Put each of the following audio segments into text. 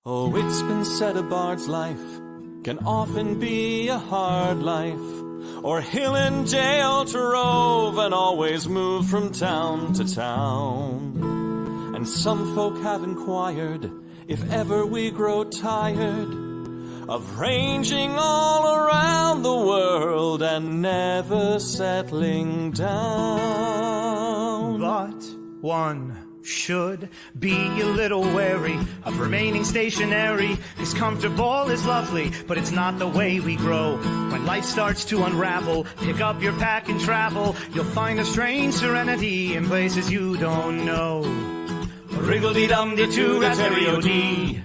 Oh, it's been said a bard's life can often be a hard life, or hill and jail to rove and always move from town to town. And some folk have inquired if ever we grow tired of ranging all around the world and never settling down. But one should be a little wary of remaining stationary, 'cause comfortable is lovely, but it's not the way we grow. When life starts to unravel, pick up your pack and travel. You'll find a strange serenity in places you don't know. Wriggle-dee-dum-dee-too-da-terry-o-dee.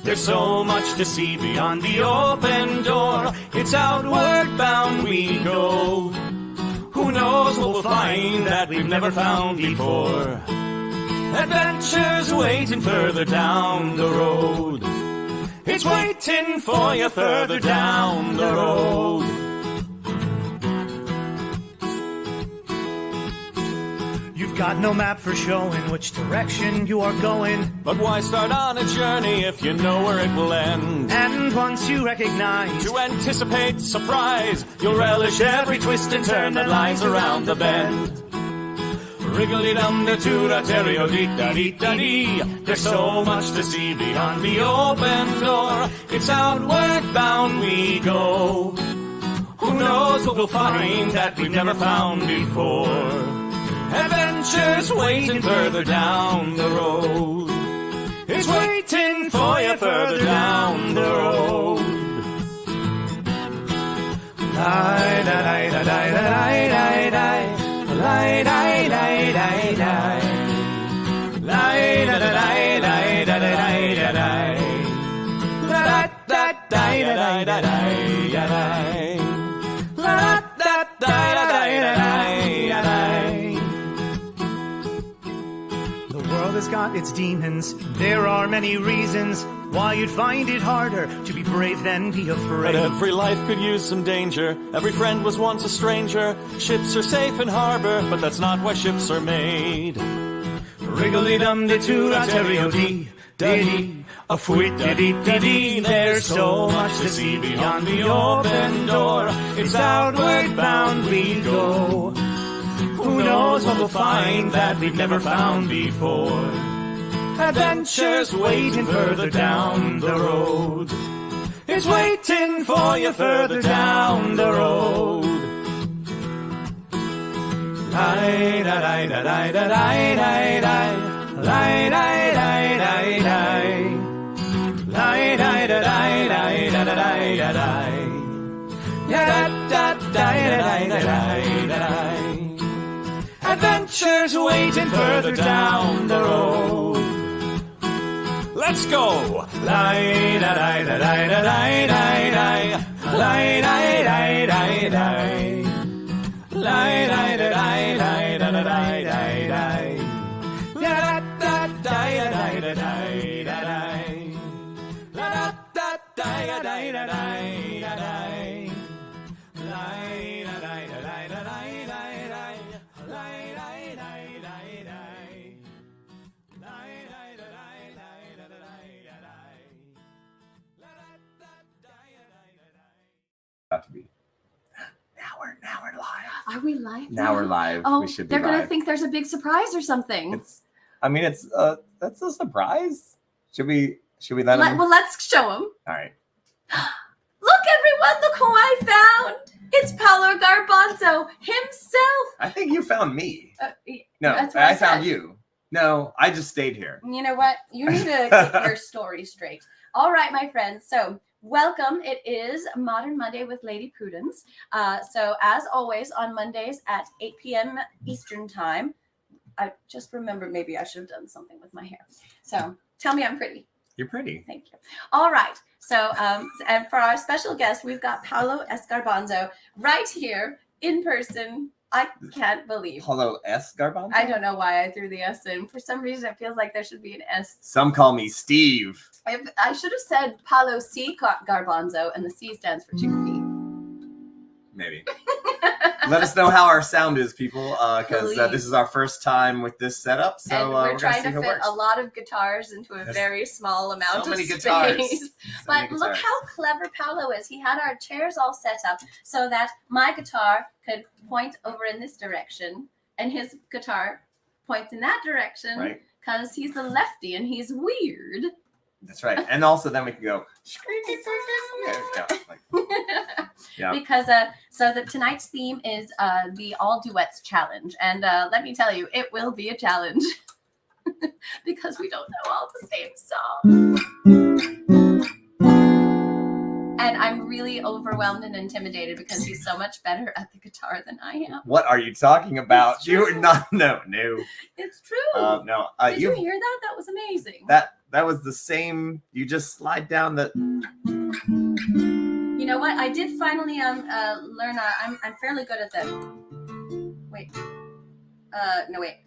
There's so much to see beyond the open door. It's outward bound we go. Who knows what we'll find that we've never found before. Adventures waiting further down the road. It's waiting for you further down the road. You've got no map for showing which direction you are going. But why start on a journey if you know where it will end? And once you recognize, To anticipate surprise, you'll relish every twist and turn that lies around the bend. Wriggle-dee-dum-dee-too-da-terry-o-dee-da-dee-da-dee. There's so much to see beyond the open door. It's outward bound we go. Who knows what we'll find that we've never found before. Adventures waiting further down the road. It's waiting for you further down the road. the world has got its demons. There are many reasons why you'd find it harder to be brave than be But afraid. every life could use some danger. Every friend was once a stranger. Ships are safe in harbor, but that's not why ships are made. Wriggle-dee-dum-dee-too-da-terry-o-dee-da-dee. A fwit-da-dee-da-dee. There's so much to see beyond the open door. It's outward bound we go. Who knows what we'll find that we've never found before. Adventures waiting further down the road. It's waiting for you further down the road. Adventures waiting further down the road. Let's go! Have to be. Now we're live. Are we live? Now we're live. Oh, We should be they're gonna live. think there's a big surprise or something. That's a surprise. Should we let them? Well, let's show them. All right. Look, everyone! Look who I found! It's Paolo Garbanzo himself. I think you found me. No, that's what I found said. you. No, I just stayed here. You know what? You need to get your story straight. All right, my friends. So, welcome. It is Modern Monday with Lady Prudence. So, as always, on Mondays at 8 p.m. Eastern Time. I just remembered maybe I should have done something with my hair. So, tell me I'm pretty. You're pretty. Thank you. All right. So, and for our special guest, we've got Paolo S. Garbanzo right here in person. I can't believe. Paolo S. Garbanzo? I don't know why I threw the S in. For some reason, it feels like there should be an S. Some call me Steve. I should have said Paolo C. Garbanzo, and the C stands for chickpea. Maybe. Let us know how our sound is, people, because Please. this is our first time with this setup. So and we're gonna trying see to how it fit works. a lot of guitars into a There's very small amount so many of guitars. space. So But many look guitars. how clever Paolo is. He had our chairs all set up so that my guitar could point over in this direction and his guitar points in that direction Right. because he's the lefty and he's weird. That's right. And also then we can go. Yeah. Because so that tonight's theme is the all duets challenge, and let me tell you, it will be a challenge because we don't know all the same songs. And I'm really overwhelmed and intimidated because he's so much better at the guitar than I am. What are you talking about? It's You true. are not. No. It's true. No. Did you hear that? That was amazing. That was the same. You just slide down the. You know what? I did finally learn. I'm fairly good at that. Wait. No wait.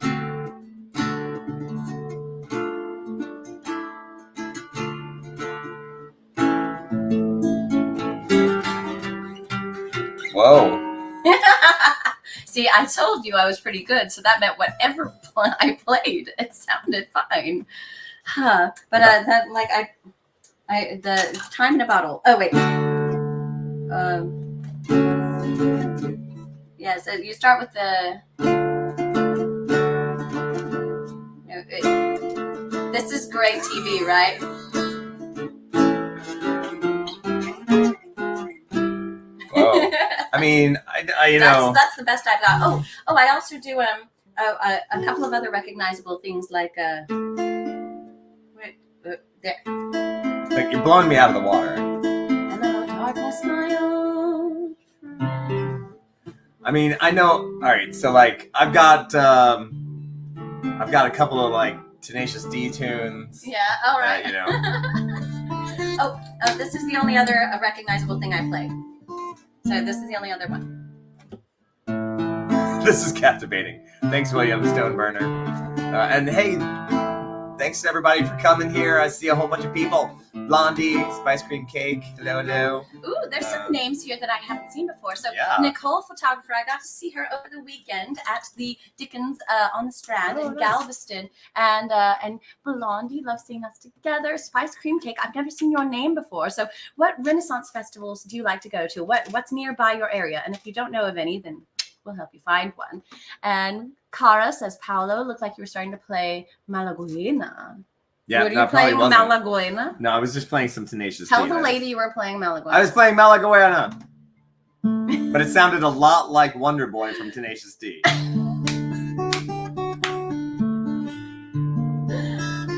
Whoa. See, I told you I was pretty good, so that meant whatever I played, it sounded fine. But that like I the time in a bottle. Oh wait. Yeah, so you start with the. This is great TV, right? Whoa. I mean, I you know. That's the best I've got. Oh, I also do a couple of other recognizable things like there. Like you're blowing me out of the water. Hello, darkness, my old friend. I mean, I know. All right, so like I've got a couple of like Tenacious D tunes. Yeah, all right. You know. oh, this is the only other recognizable thing I play. So this is the only other one. This is captivating. Thanks, William Stoneburner. And hey, thanks to everybody for coming here. I see a whole bunch of people. Blondie, Spice Cream Cake. Hello. Ooh, there's some names here that I haven't seen before. So Yeah. Nicole, photographer, I got to see her over the weekend at the Dickens on the Strand in nice. Galveston. And Blondie, love seeing us together. Spice Cream Cake, I've never seen your name before. So what Renaissance festivals do you like to go to? What's nearby your area? And if you don't know of any, then we'll help you find one. And Cara says, Paolo, looked like you were starting to play Malaguena. Yeah, Were you that probably playing wasn't. Malaguena? No, I was just playing some Tenacious Tell D. the lady you were playing Malaguena. I was playing Malaguena. But it sounded a lot like Wonder Boy from Tenacious D.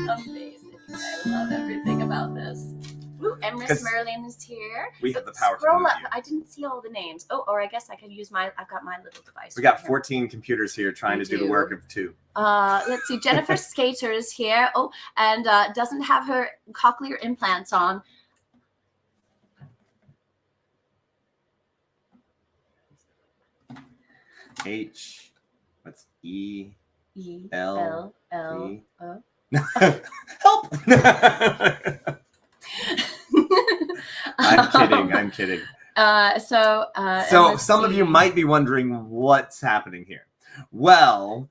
Amazing. I love everything about this. Ooh, Emrys Merlin is here. We have the power to Scroll move up. you. I didn't see all the names. Oh, or I guess I could use I've got my little device. We got right here. 14 computers here trying We to do the do. work of 2. Let's see. Jennifer Skater is here. Oh, and doesn't have her cochlear implants on. H. What's E? E L, L E. O. Help! I'm kidding. So So some of you might be wondering what's happening here. Well,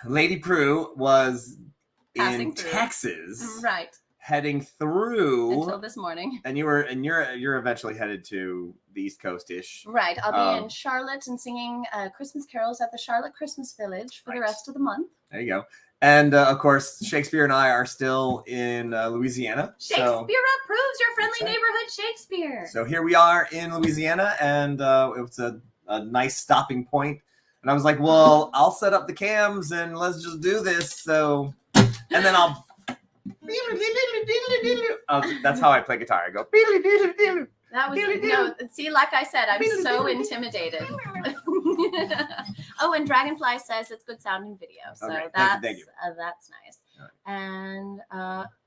Lady Prue was Passing in through. Texas, right heading through, until this morning. and you're eventually headed to the East Coast-ish. Right, I'll be in Charlotte and singing Christmas carols at the Charlotte Christmas Village for the rest of the month. There you go. And of course, Shakespeare and I are still in Louisiana. Shakespeare approves your friendly That's right. neighborhood Shakespeare. So here we are in Louisiana, and it was a nice stopping point. And I was like, well, I'll set up the cams and let's just do this. So, and then I'll. That's how I play guitar. I go. That was no. See, like I said, I'm so intimidated. Oh, and Dragonfly says it's good sounding video, so Okay, that's thank you. That's nice. All And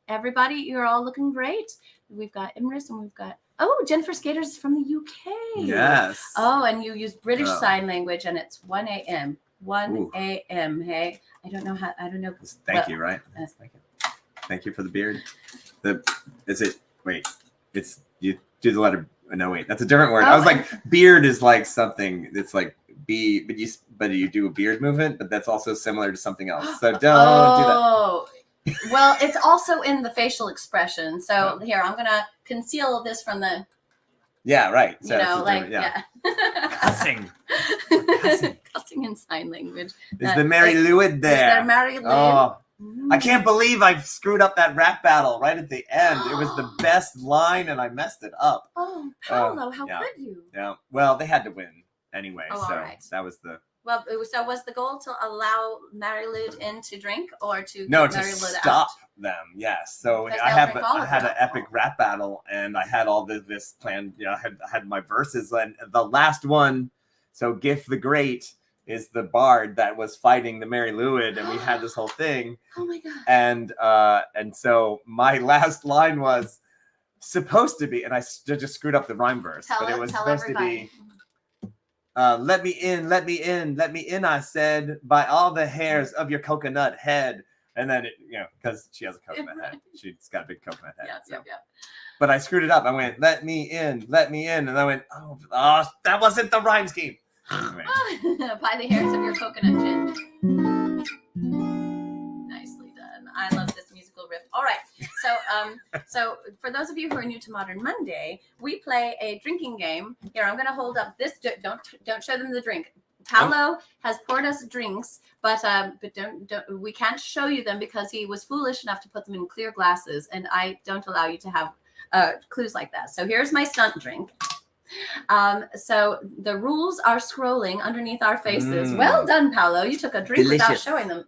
everybody, you're all looking great. We've got Imris and we've got Jennifer Skater's from the UK. Yes. Oh, and you use British Oh. Sign Language, and it's 1 a.m. 1 Ooh. a.m. Hey, I don't know. Thank you. Right. Yes. Thank you. Thank you for the beard. Wait. It's you do the letter. No, wait, that's a different word. I was like, beard is like something. It's like but you do a beard movement, but that's also similar to something else. So don't do that. Well, it's also in the facial expression. So here, I'm gonna conceal this from the. Yeah, right. So Cussing. Cussing in sign language. Is the Mary Lewid there? Is there Mary Lewid? Oh, I can't believe I screwed up that rap battle right at the end. It was the best line, and I messed it up. Oh, Paolo, how could you? Yeah. Well, they had to win anyway, so that was the. Well, so was the goal to allow Mary Lewid in to drink, or to no, get to Mary Lewid stop out? them? Yes. So Because I had an epic rap battle, and I had all this planned. Yeah, I had my verses, and the last one. So Giff the Great is the bard that was fighting the Mary Lewid, and we had this whole thing. Oh my god! And so my last line was supposed to be, and I just screwed up the rhyme verse, but it was supposed to be. Let me in, let me in, let me in, I said, by all the hairs of your coconut head. And then, because she has a coconut head. She's got a big coconut head. Yeah. But I screwed it up. I went, let me in. And I went, oh, that wasn't the rhyme scheme. Anyway. By the hairs of your coconut chin. Nicely done. I love this musical riff. All right. So for those of you who are new to Modern Monday, we play a drinking game. Here, I'm going to hold up this. Don't show them the drink. Paolo has poured us drinks, but don't we can't show you them because he was foolish enough to put them in clear glasses, and I don't allow you to have clues like that. So here's my stunt drink. So the rules are scrolling underneath our faces. Well done, Paolo. You took a drink without showing them.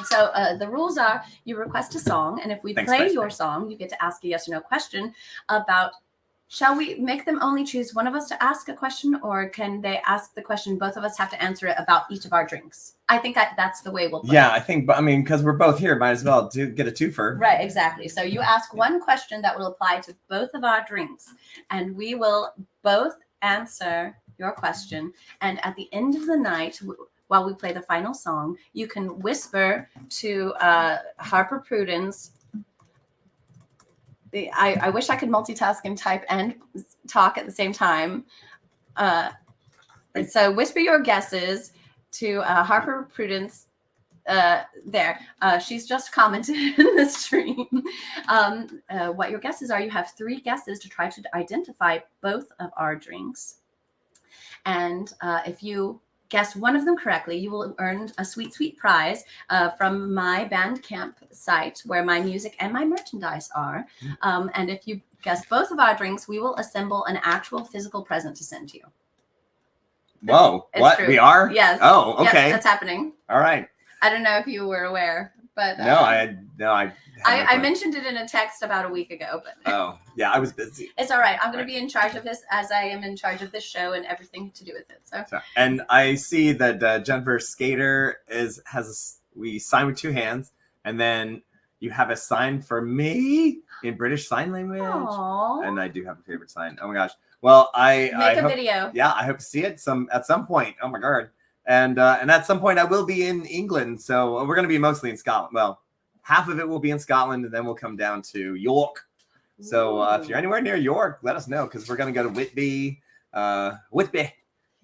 So the rules are you request a song, and if we play your song, you get to ask a yes or no question about, shall we make them only choose one of us to ask a question, or can they ask the question, both of us have to answer it about each of our drinks? I think that's the way we'll play. Yeah, I think, but I mean, because we're both here, might as well get a twofer. Right, exactly. So you ask one question that will apply to both of our drinks, and we will both answer your question. And at the end of the night, while we play the final song, you can whisper to Harper Prudence. I wish I could multitask and type and talk at the same time. So whisper your guesses to Harper Prudence. There. She's just commented in the stream. What your guesses are. You have 3 guesses to try to identify both of our drinks. And if you guess one of them correctly, you will earn a sweet, sweet prize from my Bandcamp site where my music and my merchandise are. And if you guess both of our drinks, we will assemble an actual physical present to send to you. Whoa, what? True. We are? Yes. Oh, okay. Yes, that's happening. All right. I don't know if you were aware, but I mentioned it in a text about a week ago, but I was busy. It's all right. I'm going to be in charge of this, as I am in charge of this show and everything to do with it. So and I see that Jennifer Skater we sign with 2 hands, and then you have a sign for me in British Sign Language. Aww. And I do have a favorite sign. Oh my gosh. Well, I make a hope, video. Yeah, I hope to see it at some point. Oh my god. And at some point I will be in England, so we're going to be mostly in Scotland. Well, half of it will be in Scotland, and then we'll come down to York. So if you're anywhere near York, let us know, because we're going to go to Whitby,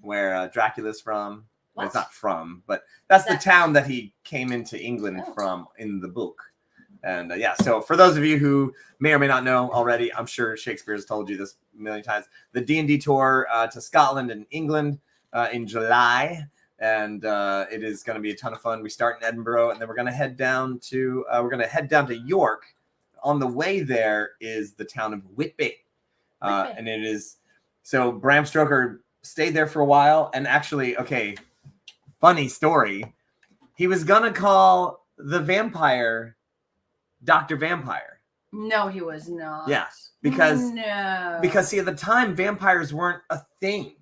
where Dracula's from. Well, it's not from, but that's the town that he came into England from in the book. And so for those of you who may or may not know already, I'm sure Shakespeare has told you this a million times, the D&D tour to Scotland and England in July. And it is going to be a ton of fun. We start in Edinburgh, and then we're going to head down to York. On the way there is the town of Whitby. And it is, so Bram Stoker stayed there for a while. And actually, funny story. He was going to call the vampire Dr. Vampire. No, he was not. Yes, because see, at the time, vampires weren't a thing.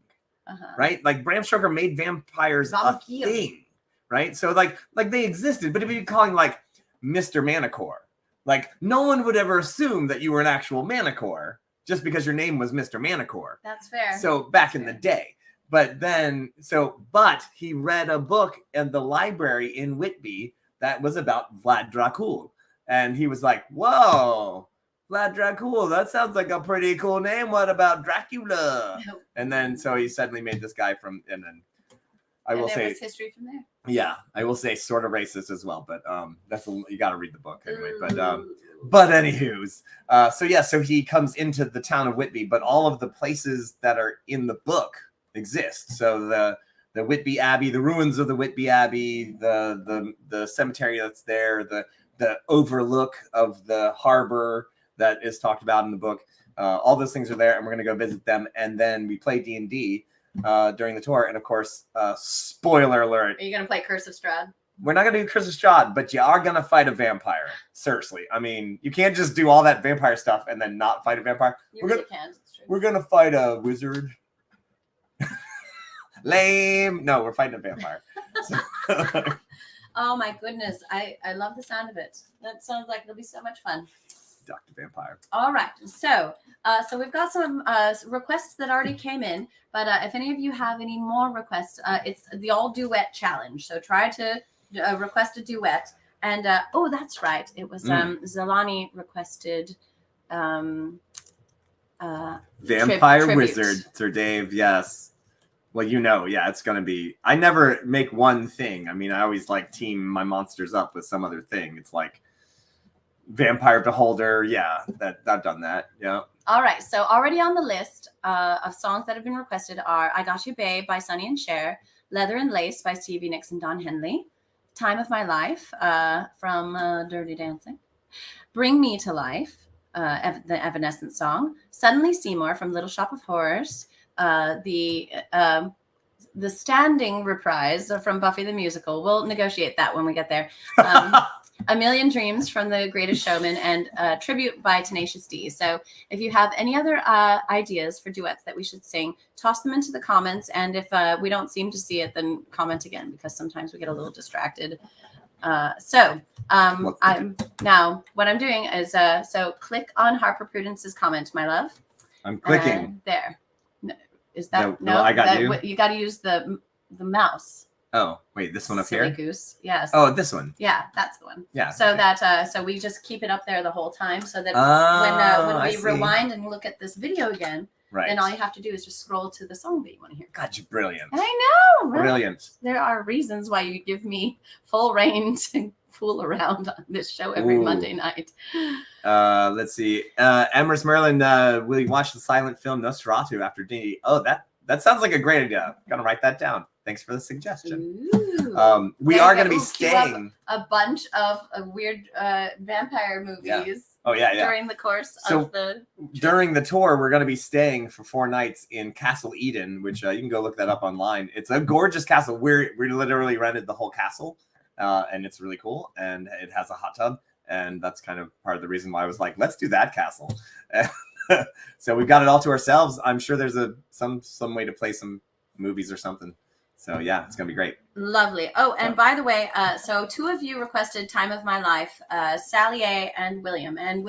Right? Like Bram Stoker made vampires a thing, right? So like they existed, but if you're calling like Mr. Manicore, like no one would ever assume that you were an actual Manicore just because your name was Mr. Manicore. That's fair. So back in the day. But he read a book in the library in Whitby that was about Vlad Dracul. And he was like, whoa, Vlad Dracul, that sounds like a pretty cool name. What about Dracula? No. And then so he suddenly made this guy from, and then I will say, was history from there. yeah, I will say sort of racist as well, but you got to read the book anyway. But anywho's, so he comes into the town of Whitby, but all of the places that are in the book exist. So the Whitby Abbey, the ruins of the Whitby Abbey, the cemetery that's there, the overlook of the harbor that is talked about in the book. All those things are there, and we're going to go visit them. And then we play D&D during the tour. And of course, spoiler alert. Are you going to play Curse of Strahd? We're not going to do Curse of Strahd, but you are going to fight a vampire. Seriously. I mean, you can't just do all that vampire stuff and then not fight a vampire. You really can't. It's true. We're going to fight a wizard. Lame. No, we're fighting a vampire. Oh my goodness. I love the sound of it. That sounds like it'll be so much fun. Dr. Vampire. All right. So we've got some requests that already came in, but if any of you have any more requests, it's the all duet challenge. So try to request a duet. And that's right. It was Zelani requested Vampire tribute. Wizard, Sir Dave. Yes. Well, it's going to be. I never make one thing. I mean, I always like team my monsters up with some other thing. It's like Vampire Beholder. Yeah, I've done that. Yeah. All right. So already on the list of songs that have been requested are I Got You Babe by Sonny and Cher, Leather and Lace by Stevie Nicks and Don Henley, Time of My Life from Dirty Dancing, Bring Me to Life, the Evanescence song, Suddenly Seymour from Little Shop of Horrors, the standing reprise from Buffy the Musical. We'll negotiate that when we get there. A Million Dreams from The Greatest Showman, and Tribute by Tenacious D. So if you have any other ideas for duets that we should sing, toss them into the comments. And if we don't seem to see it, then comment again, because sometimes we get a little distracted. What I'm doing is, click on Harper Prudence's comment, my love. I'm clicking. There. No, is that no? I got you. You got to use the mouse. Oh, wait, this one up Silly here? Goose. Yes. Oh, this one. Yeah, that's the one. Yeah. So okay. so we just keep it up there the whole time, so that when we rewind and look at this video again, then all you have to do is just scroll to the song that you want to hear. God, you're brilliant. I know, right? Brilliant. There are reasons why you give me full reign to fool around on this show every Monday night. Let's see. Amherst Merlin, will you watch the silent film Nosferatu after D? Oh, that sounds like a great idea. I'm gonna write that down. Thanks for the suggestion. Ooh. We are going to be staying a bunch of weird vampire movies. Yeah. Oh yeah. During the course of the during the tour, we're going to be staying for 4 nights in Castle Eden, which you can go look that up online. It's a gorgeous castle. We literally rented the whole castle, and it's really cool. And it has a hot tub, and that's kind of part of the reason why I was like, let's do that castle. So we got it all to ourselves. I'm sure there's some way to play some movies or something. So yeah, it's gonna be great. Lovely. Oh, and by the way, so 2 of you requested "Time of My Life," Sally A and William. And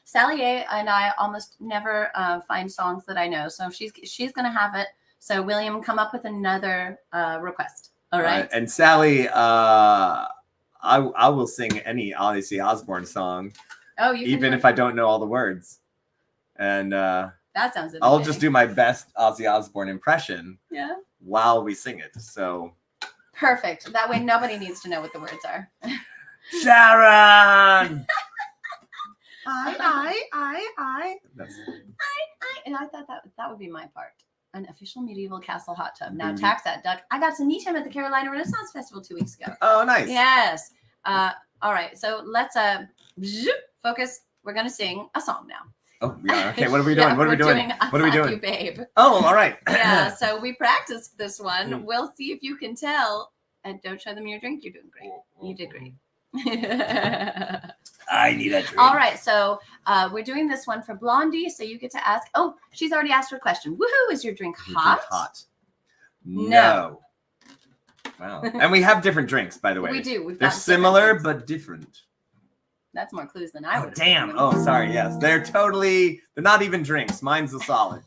Sally A and I almost never find songs that I know, so she's gonna have it. So William, come up with another request. All right. And Sally, I will sing any Ozzy Osbourne song. Oh, you even if I don't know all the words. And that sounds. I'll just do my best Ozzy Osbourne impression. Yeah. While we sing it, so perfect. That way, nobody needs to know what the words are. Sharon. I. And I thought that would be my part. An official medieval castle hot tub. Now tax that duck. I got to meet him at the Carolina Renaissance Festival 2 weeks ago. Oh, nice. Yes. All right. So let's focus. We're gonna sing a song now. Oh, yeah. Okay. What are we doing? What are we doing? What are we doing? You, babe. Oh, all right. Yeah. So we practiced this one. We'll see if you can tell. And don't show them your drink. You're doing great. You did great. I need a drink. All right. So we're doing this one for Blondie. So you get to ask. Oh, she's already asked her question. Woohoo! Is your drink hot? Hot. No. Wow. And we have different drinks, by the way. We do. They're similar but different. That's more clues than I would. Damn. Oh, sorry. Yes. They're not even drinks. Mine's a solid.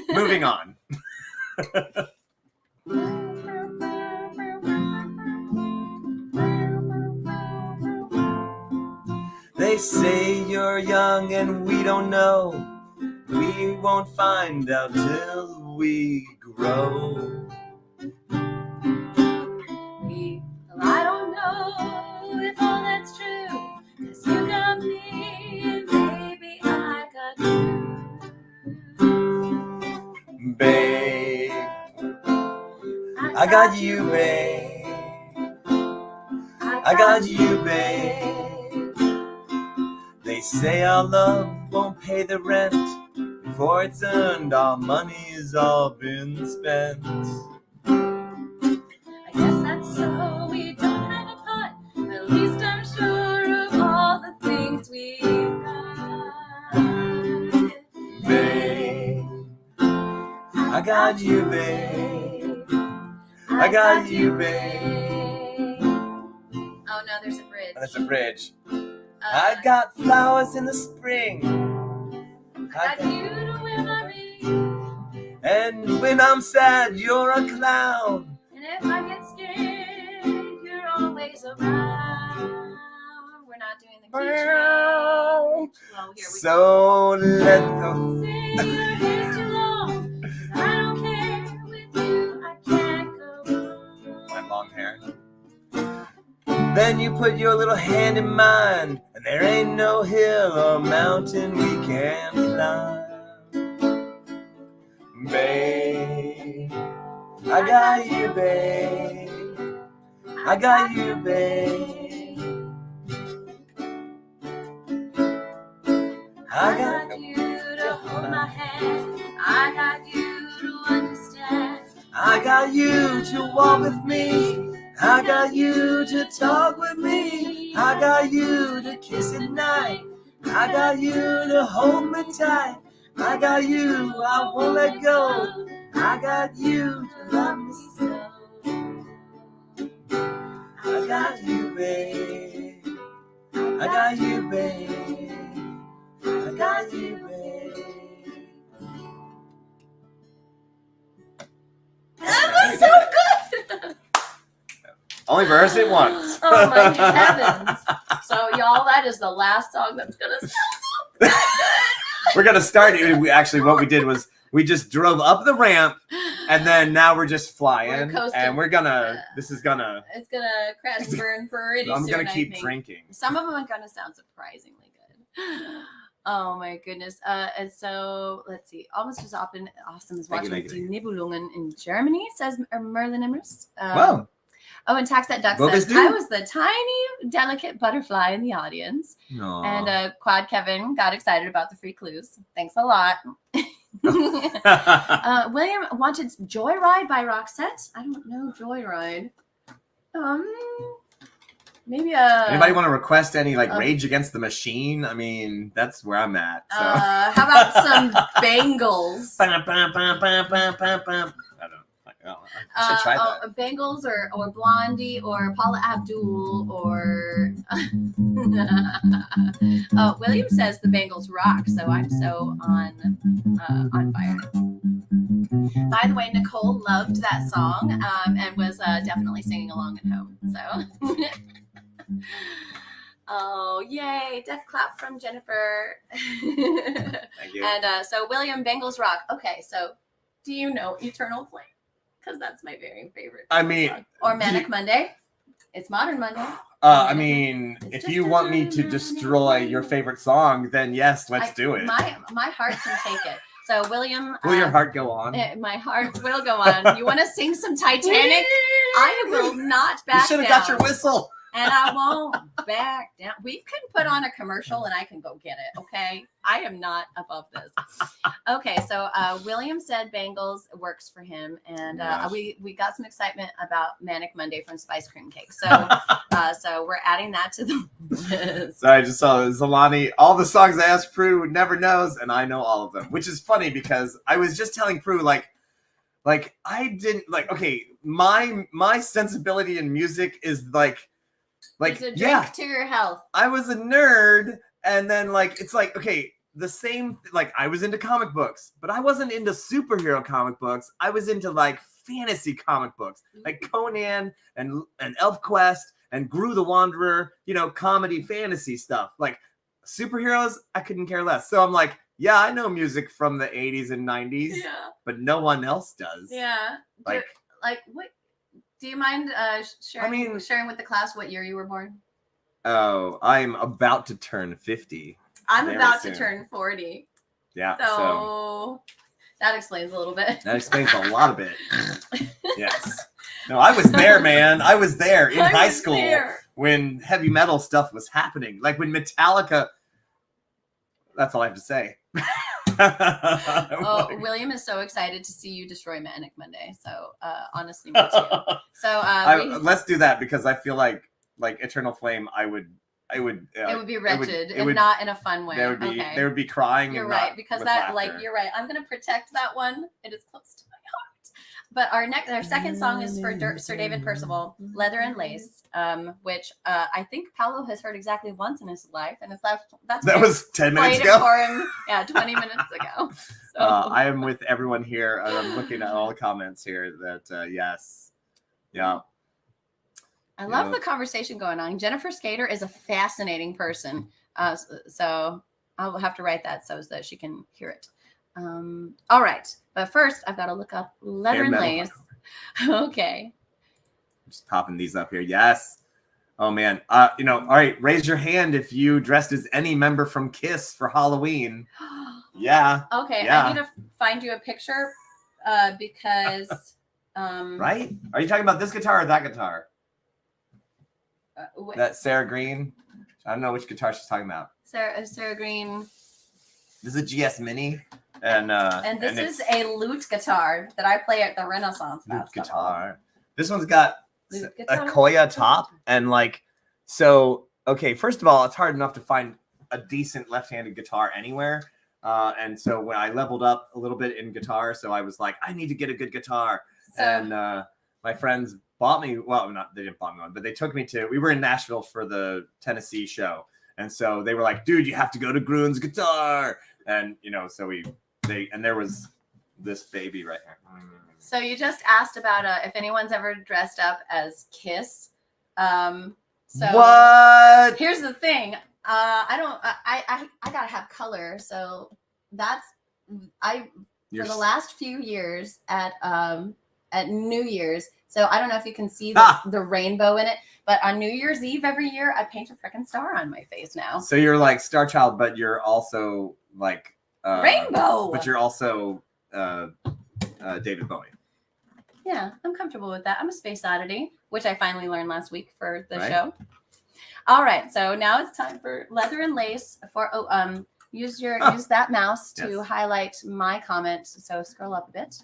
Moving on. say you're young and we don't know. We won't find out till we grow. I don't know if all that's true, 'cause you got me and baby I got you. Babe, I got you, babe. I got you, babe. They say our love won't pay the rent. Before it's earned, our money's all been spent. I guess that's so, we don't have a pot. At least I'm sure of all the things we've got. Babe, I got you, babe. I got you, babe. Oh no, there's a bridge. That's a bridge. I got flowers in the spring. I got you to wear my ring. And when I'm sad, you're a clown. And if I get scared, you're always around. We're not doing the key change. Well, here we So let go. Say your hair's too long, 'cause I don't care. With you, I can't go on. my long hair. Then you put your little hand in mine, and there ain't no hill or mountain we can't climb. Babe, I got you, babe. I got you, babe. I got you to hold my hand. I got you to understand. I got you to walk with me. I got you to talk with me. I got you to kiss at night. I got you to hold me tight. I got you, I won't let go. I got you to love me so. I got you, babe. I got you, babe. I got you, babe. That was so good. Only rehearsed it once. Oh my heavens. So y'all, that is the last song that's gonna sound so good. We're gonna start it. We actually, what we did was we just drove up the ramp, and then now we're just flying, We're coasting. and we're gonna. This is gonna. It's gonna crash and burn pretty I'm soon. gonna keep I think. drinking. Some of them are gonna sound surprisingly good. Oh my goodness. And so let's see. Almost as awesome as Thank you, watching thank you. Die Nibelungen in Germany, says Merlin Emrys. Wow. Oh, and Tax That Duck What says, was new? I was the tiny, delicate butterfly in the audience. No. And Quad Kevin got excited about the free clues. Thanks a lot. William wanted Joyride by Roxette. I don't know Joyride. Maybe Anybody want to request any like Rage Against the Machine? I mean, that's where I'm at. So. How about some Bangles? I should try that. Bangles or Blondie or Paula Abdul or William says the Bangles rock, so I'm so on fire. By the way, Nicole loved that song and was definitely singing along at home. So oh yay, death clap from Jennifer. Thank you. And so William, Bangles rock. Okay, so do you know Eternal Flame? Because that's my very favorite. I mean, song. Or Manic Monday. It's Modern Monday. I mean, It's if just you want me to destroy your favorite song, then yes, let's do it. My heart can take it. So William, Will your heart go on? my heart will go on. You want to sing some Titanic? I will not back You down. should have got your whistle. And I won't back down. We can put on a commercial and I can go get it. Okay. I am not above this. Okay. So William said Bangles works for him. And we got some excitement about Manic Monday from Spice Cream Cake. So so we're adding that to the list. So I just saw Zalani, all the songs I asked Prue never knows, and I know all of them, which is funny because I was just telling Prue, like I didn't okay, my sensibility in music is like it's a drink to your health. I was a nerd, and then it's okay, the same I was into comic books, but I wasn't into superhero comic books. I was into fantasy comic books, like Conan and ElfQuest and Gru the Wanderer, comedy fantasy stuff. superheroes, I couldn't care less. So I'm like, yeah, I know music from the 80s and 90s, but no one else does. Yeah. Like what? Do you mind sharing with the class what year you were born? Oh, I'm about to turn 50. I'm about to turn 40. Yeah. So that explains a little bit. That explains a lot of it. Yes. No, I was there, man. I was there in high school when heavy metal stuff was happening. Like when Metallica. That's all I have to say. William is so excited to see you destroy Manic Monday. So honestly, me too. So let's do that because I feel like Eternal Flame, it would be wretched and not in a fun way. There would be crying. You're right, because that you're right. I'm gonna protect that one. It is close to my heart. But our second song is for Sir David Percival, Leather and Lace, which I think Paolo has heard exactly once in his life, and that was 10 minutes ago. For him, 20 minutes ago. So. I am with everyone here, and I'm looking at all the comments here. That yes, yeah. I love the conversation going on. Jennifer Skater is a fascinating person, so I'll have to write that so that she can hear it. All right, but first I've got to look up Leather and Lace. Okay. Just popping these up here. Yes. Oh man. All right. Raise your hand if you dressed as any member from Kiss for Halloween. Yeah. Okay. Yeah. I need to find you a picture, because. Right? Are you talking about this guitar or that guitar? That Sarah Green. I don't know which guitar she's talking about. Sarah Green. This is a GS Mini. And this is a lute guitar that I play at the Renaissance Festival. Lute guitar. This one's got a Koya top and okay, first of all, it's hard enough to find a decent left-handed guitar anywhere. And so when I leveled up a little bit in guitar, so I was like, I need to get a good guitar. And my friends bought me, they didn't buy me one, but they took me we were in Nashville for the Tennessee show. And so they were like, dude, you have to go to Gruen's Guitar. And, so there was this baby right here. So you just asked about if anyone's ever dressed up as Kiss. So what? Here's the thing. I gotta have color. So for the last few years at New Year's. So I don't know if you can see the rainbow in it, but on New Year's Eve every year, I paint a freaking star on my face now. So you're like Star Child, but you're also like rainbow. But you're also David Bowie. Yeah, I'm comfortable with that. I'm a space oddity, which I finally learned last week for the show. All right, so now it's time for Leather and Lace. Use that mouse to highlight my comment. So scroll up a bit.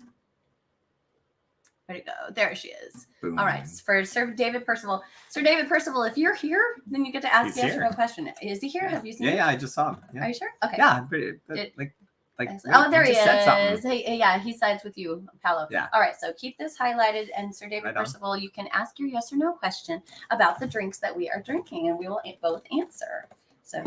Where'd it go? There she is. Boom. All right, for Sir David Percival. Sir David Percival, if you're here, then you get to ask yes or no question. Is he here? Have you seen him? Yeah, I just saw him. Yeah. Are you sure? Okay. Yeah, there he is. Hey, he sides with you, Paolo. Yeah. All right, so keep this highlighted, and Sir David Percival, you can ask your yes or no question about the drinks that we are drinking, and we will both answer. So.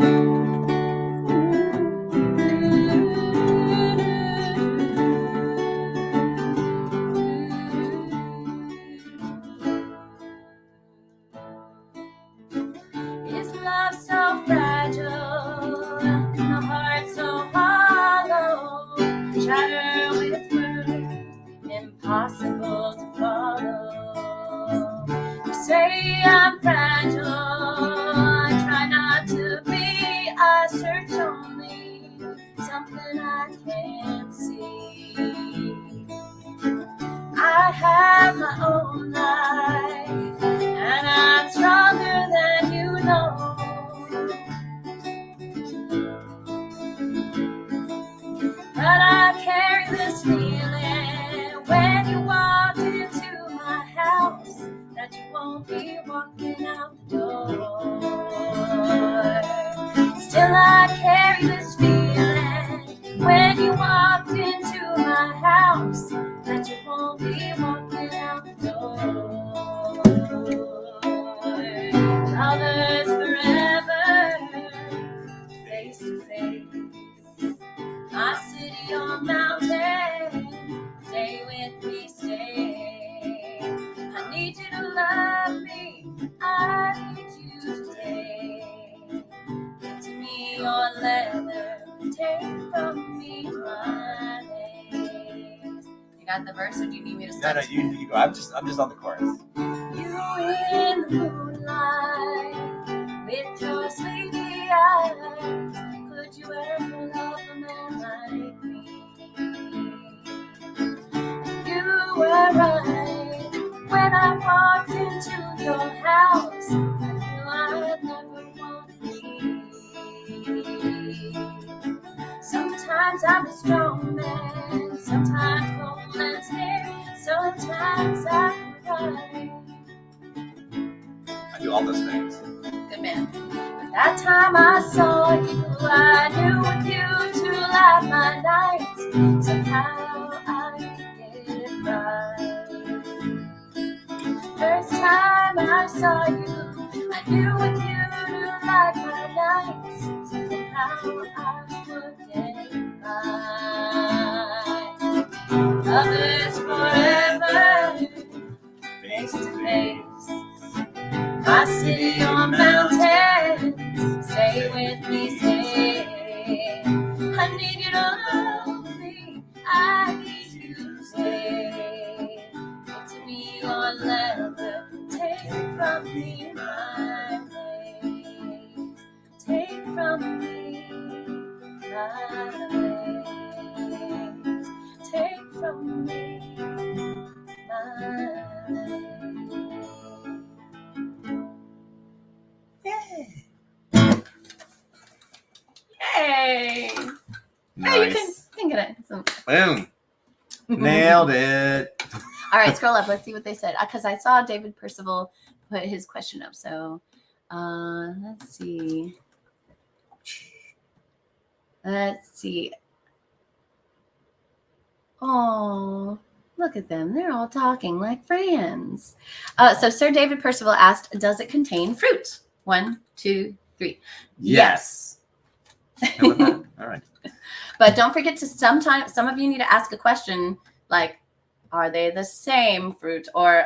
Impossible to follow. You say I'm fragile. I try not to be. I search only something I can't see. I have my own life, and I'm stronger than you know. But I carry this feeling when you walk into my house that you won't be walking out the door. Still I carry this feeling when you walk into my house that you won't be walking out the door. Lovers forever, face to face. My city on mountain, stay with me, stay. I need you to love me, I need you today. To me, got the verse, or do you need me to No, start? no, you go. I'm just on the chorus. You in the moonlight with your sleepy eyes. Could you ever love a man like me? You were right when I walked into your house. I knew I'd never want to leave. Sometimes I'm a strong man, sometimes cold and scared, sometimes I cry. I do all those things. Good man. But that time I saw you, I knew with you to light my nights. Somehow I get it right. First time I saw you, I knew with you to light my nights. Somehow I would get it right. Love is forever, face to face. My city on mountains, stay with me, stay. I need you to love me, I need you to stay. Give to me your leather, take from me my days. Take from me my days. Take from me my days. Hey. Nice. Hey, you can get it. So- Boom. Nailed it. All right, scroll up. Let's see what they said. Because I saw David Percival put his question up. So let's see. Oh, look at them. They're all talking like friends. So Sir David Percival asked, does it contain fruit? 1, 2, 3. Yes. How about that? All right. But don't forget to some of you need to ask a question like, are they the same fruit? Or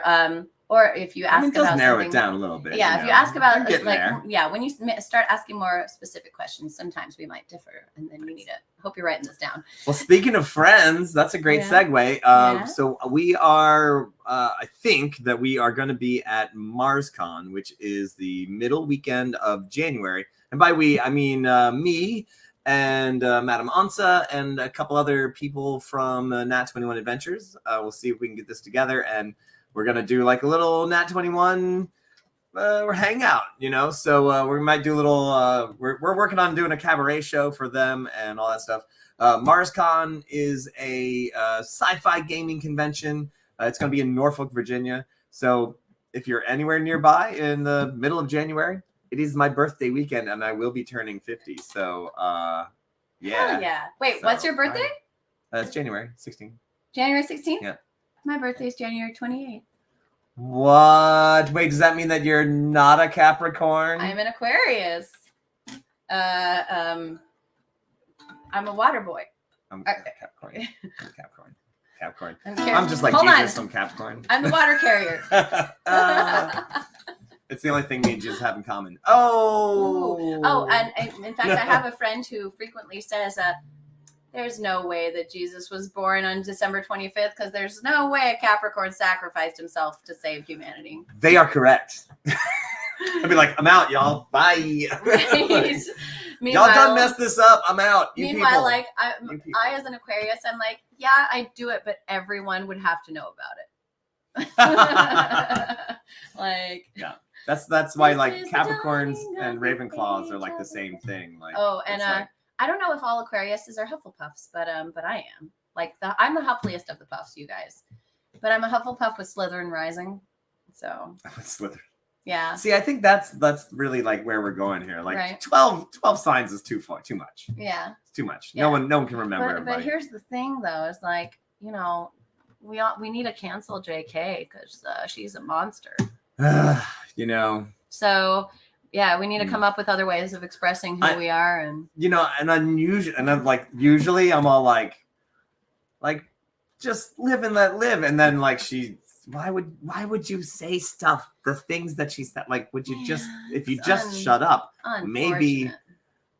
if you ask It does about narrow something, it down a little bit. yeah, if you ask about I'm getting like there. yeah, when you start asking more specific questions, sometimes we might differ, and then you need to hope you're writing this down. Well, speaking of friends, that's a great Yeah. segue. Yeah. So we are, I think that we are going to be at MarsCon, which is the middle weekend of January. And by we, I mean me and Madam Ansa and a couple other people from Nat 21 Adventures. We'll see if we can get this together, and we're going to do like a little Nat 21 we're hangout, you know, so we might do a little we're working on doing a cabaret show for them and all that stuff. MarsCon is a sci-fi gaming convention. It's going to be in Norfolk, Virginia. So if you're anywhere nearby in the middle of January, it is my birthday weekend and I will be turning 50. So yeah. Hell yeah. Wait, So, what's your birthday? It's January 16th. January 16th? Yeah. My birthday is January 28th. What? Wait, does that mean that you're not a Capricorn? I'm an Aquarius. I'm a water boy. I'm Okay. Capricorn. I'm Capricorn. Capricorn. I'm I'm just like Hold Jesus. on. I'm Capricorn. I'm the water carrier. It's the only thing me and Jesus have in common. Oh. Ooh. Oh, and in fact, I have a friend who frequently says, there's no way that Jesus was born on December 25th because there's no way a Capricorn sacrificed himself to save humanity. They are correct. I'd be like, I'm out, y'all. Bye. Right? Y'all done messed this up. I'm out. You Meanwhile, people. like You people. I, as an Aquarius, I'm like, yeah, I do it, but everyone would have to know about it. Like, Yeah. That's why This like is the Capricorns dawning and of the Ravenclaws age are like the of same thing. Like oh, and it's like- I don't know if all Aquariuses are Hufflepuffs, but I am. Like I'm the Huffliest of the Puffs, you guys. But I'm a Hufflepuff with Slytherin rising. So Slytherin. yeah. See, I think that's really like where we're going here. Like Right. 12 signs is too much. Yeah. It's too much. Yeah. No one can remember But everybody. here's the thing though, is like, you know, we need to cancel JK because she's a monster. You know, So yeah, we need to come up with other ways of expressing who we are, and and unusual, and I'm like, usually I'm all like just live and let live, and then like why would you say stuff, the things that she said? Like, would you just, if you just shut up, maybe,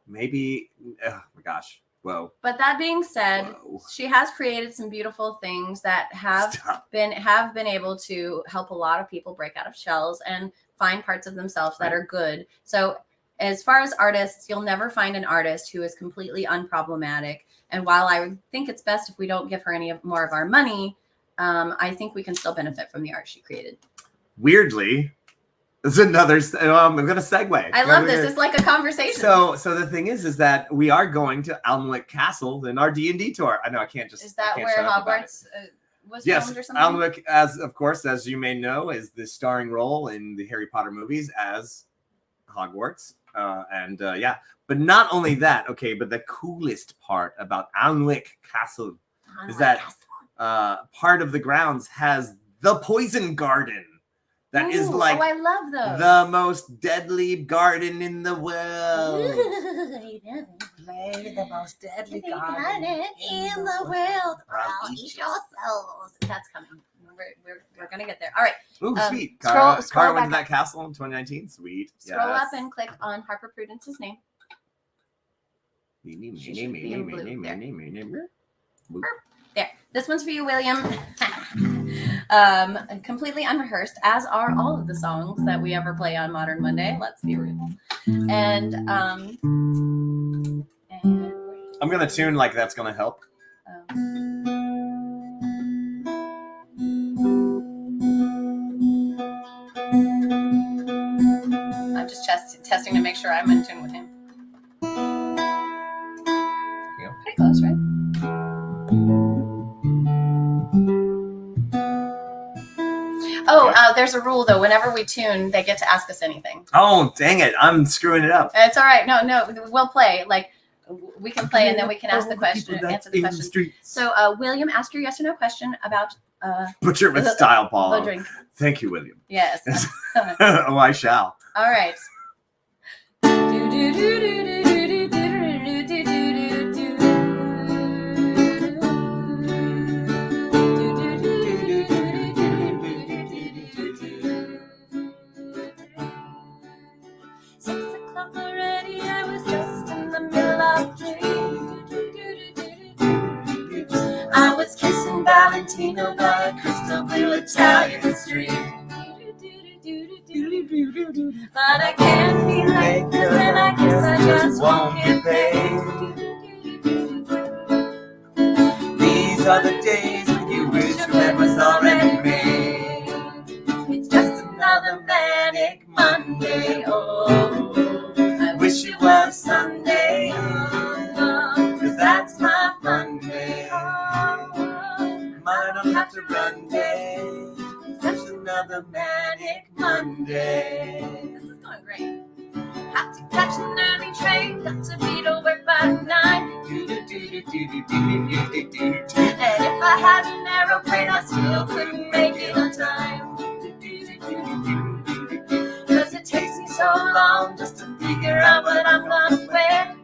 oh my gosh, Whoa. But that being said, Whoa. she has created some beautiful things that have Stop. been able to help a lot of people break out of shells and find parts of themselves that are good. So as far as artists, you'll never find an artist who is completely unproblematic. And while I think it's best if we don't give her any more of our money, I think we can still benefit from the art she created. Weirdly, this is another. I'm going to segue. I love this. It's like a conversation. So the thing is that we are going to Alnwick Castle in our D&D tour. I know I can't just. Is that can't where shut up about it. Hogwarts was Yes, filmed or something? Alnwick, as you may know, is the starring role in the Harry Potter movies as Hogwarts. But not only that, okay, but the coolest part about Alnwick Castle is that part of the grounds has the poison garden. That is like I love those. the most deadly garden in the world. Play the most deadly garden in the world. I'll eat your souls. That's coming. We're gonna get there. All right. Ooh, sweet. Scroll Cara went to back that castle in 2019. Sweet. Scroll Yes. up and click on Harper Prudence's name. She should be in blue there. There. This one's for you, William. Completely unrehearsed, as are all of the songs that we ever play on Modern Monday. Let's be real. And I'm gonna tune like that's gonna help. I'm just testing to make sure I'm in tune with him. Pretty close, right? There's a rule though. Whenever we tune, they get to ask us anything. Oh, dang it! I'm screwing it up. It's all right. No, we'll play. Like we can play, and then we can ask the question, answer the question. So, William, ask your yes or no question about butcher with style, Paul. the drink. Thank you, William. Yes. Oh, I shall. All right. Valentino by a crystal blue Italian street. But I can't be late, cause then I guess I just won't get paid. These are the days when you wish your bed was already made. It's just another manic Monday. Oh, I wish it was Sunday. Oh, cause that's my fun day. I don't have to run day. Just another manic Monday. This is going great. Have to catch an early train, got to be to work by 9. And if I had an aeroplane, I still couldn't make it on time. Cause it takes me so long just to figure out what I'm gonna wear.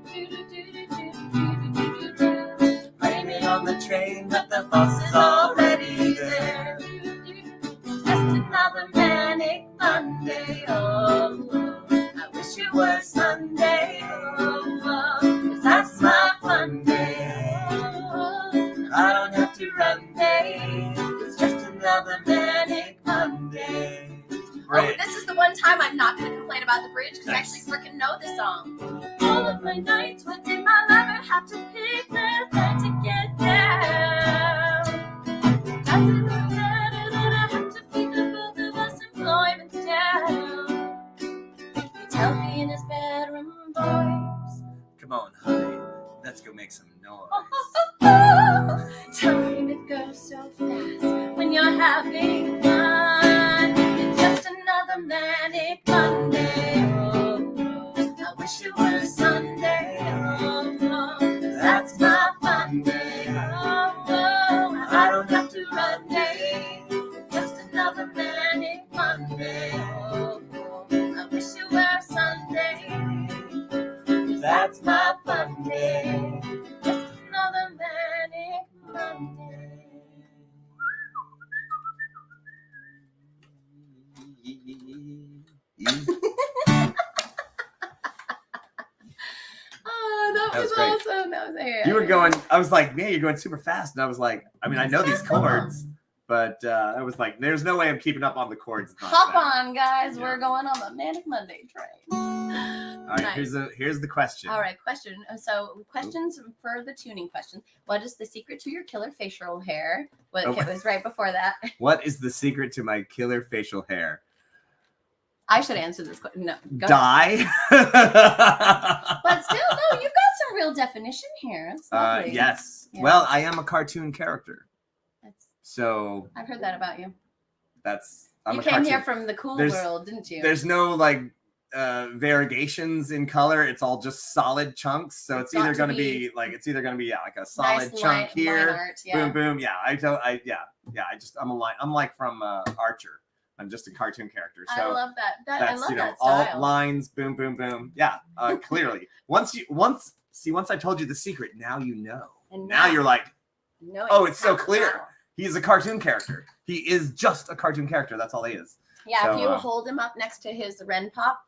On the train, but the bus is already there. It's just another manic Monday. Oh, I wish it was Sunday. Oh, cause that's my fun day. Oh, I don't have to run day. It's just another manic Monday. Right. Oh, this is the one time I'm not going to complain about the bridge because I actually freaking know the song. All of my nights, when did my lover have to pick their bed to get down? That's even better than I have to feed the both of us employment down. He tells me in his bedroom voice, Come on, honey. Let's go make some noise. time it goes so fast when you're having fun. It's just another manic Monday. Oh, I wish it was Sunday. Oh, that's my fun day. Oh, I don't have to run day. It's just another manic Monday. Oh, I wish it were Sunday. That's my fun day. Just another manic Monday. That was was great. awesome. That was You were going. I was like, man, you're going super fast, and I was like, I mean, I know these chords, but I was like, there's no way I'm keeping up on the chords. It's not Hop that. on, guys. Yeah. We're going on the Manic Monday train. All right, Nice. here's the question. All right, question. So questions for the tuning question. What is the secret to your killer facial hair? Well, Oh. it was right before that. What is the secret to my killer facial hair? I should answer this question. No, go ahead. Die. But still, no, you've got some real definition here. It's lovely. Yes. Yeah. Well, I am a cartoon character, That's, so I've heard that about you. I'm You a came cartoon. here from the cool There's- world, didn't you? There's no like variegations in color. It's all just solid chunks. So it's got either to going to be be like like a solid nice chunk here. line art, yeah. Boom, boom. Yeah, I'm a line. I'm like from Archer. I'm just a cartoon character. So I love that. I that's love that all style. lines. Boom, boom, boom. Yeah, clearly. Once I told you the secret, now you know. And Now you're like, no, oh, it's so exactly clear. how. He's a cartoon character. He is just a cartoon character. That's all he is. Yeah, So, if you hold him up next to his Ren Pop,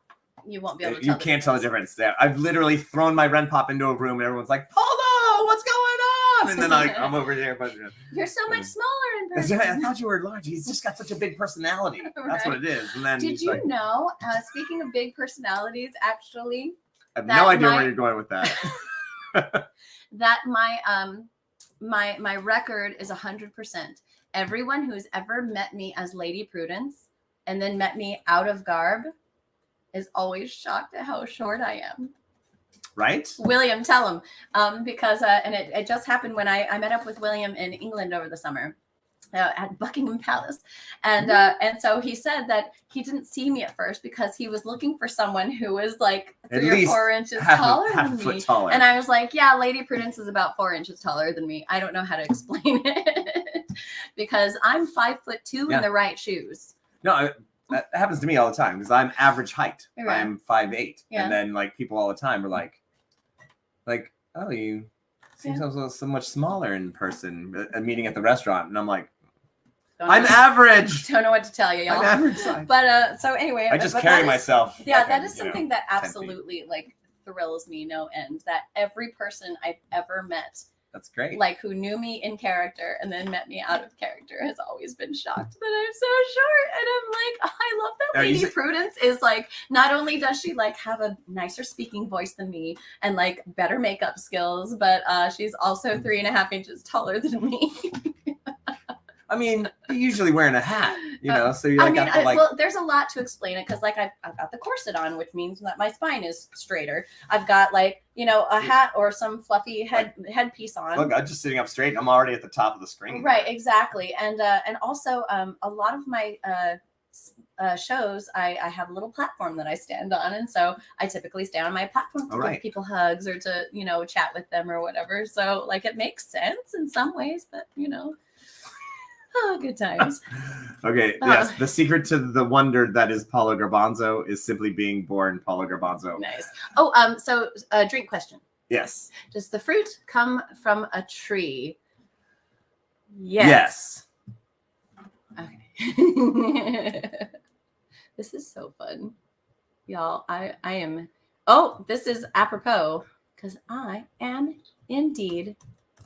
you won't be able to You tell. can't tell the difference. Yeah, I've literally thrown my Ren Pop into a room and everyone's like, Paulo, what's going on? And then I'm over there. But You're so much smaller in person. I thought you were large. He's just got such a big personality. That's what it is. And then Did he's you like, know? Speaking of big personalities, actually, I have that no idea my- where you're going with that. that my record is 100%. Everyone who's ever met me as Lady Prudence and then met me out of garb is always shocked at how short I am. Right? William, tell him, because and it just happened when I met up with William in England over the summer. At Buckingham Palace, and so he said that he didn't see me at first because he was looking for someone who was like At 3 or least 4 inches half taller a than foot me. taller. And I was like, yeah, Lady Prudence is about 4 inches taller than me. I don't know how to explain it because I'm 5'2" Yeah. in the right shoes. No, that happens to me all the time because I'm average height. Right. I'm 5'8", Yeah. and then like people all the time are like, oh, you seem so much smaller in person. A meeting at the restaurant, and I'm like, Don't I'm know- average. Don't know what to tell you, y'all. I'm average size. But so anyway, I just but carry that is- myself. Yeah, like that I'm, is you know, something that 10 feet. absolutely like thrills me no end. That every person I've ever met, That's great. like who knew me in character and then met me out of character, has always been shocked that I'm so short. And I'm like, I love that Are you Lady sa- Prudence is like, not only does she like have a nicer speaking voice than me and like better makeup skills, but she's also 3.5 inches taller than me. I mean, you're usually wearing a hat, you know, so you like have to like. well, there's a lot to explain it because, like, I've got the corset on, which means that my spine is straighter. I've got, like, you know, a hat or some fluffy headpiece on. Look, I'm just sitting up straight. I'm already at the top of the screen. Right, exactly, and also a lot of my shows, I have a little platform that I stand on, and so I typically stand on my platform to All right. give people hugs or to, you know, chat with them or whatever. So, like, it makes sense in some ways, but you know. Oh, good times. Okay, Oh. yes. The secret to the wonder that is Paolo Garbanzo is simply being born Paolo Garbanzo. Nice. Oh, so drink question. Yes. Does the fruit come from a tree? Yes. Okay. This is so fun. Y'all, I am. Oh, this is apropos because I am indeed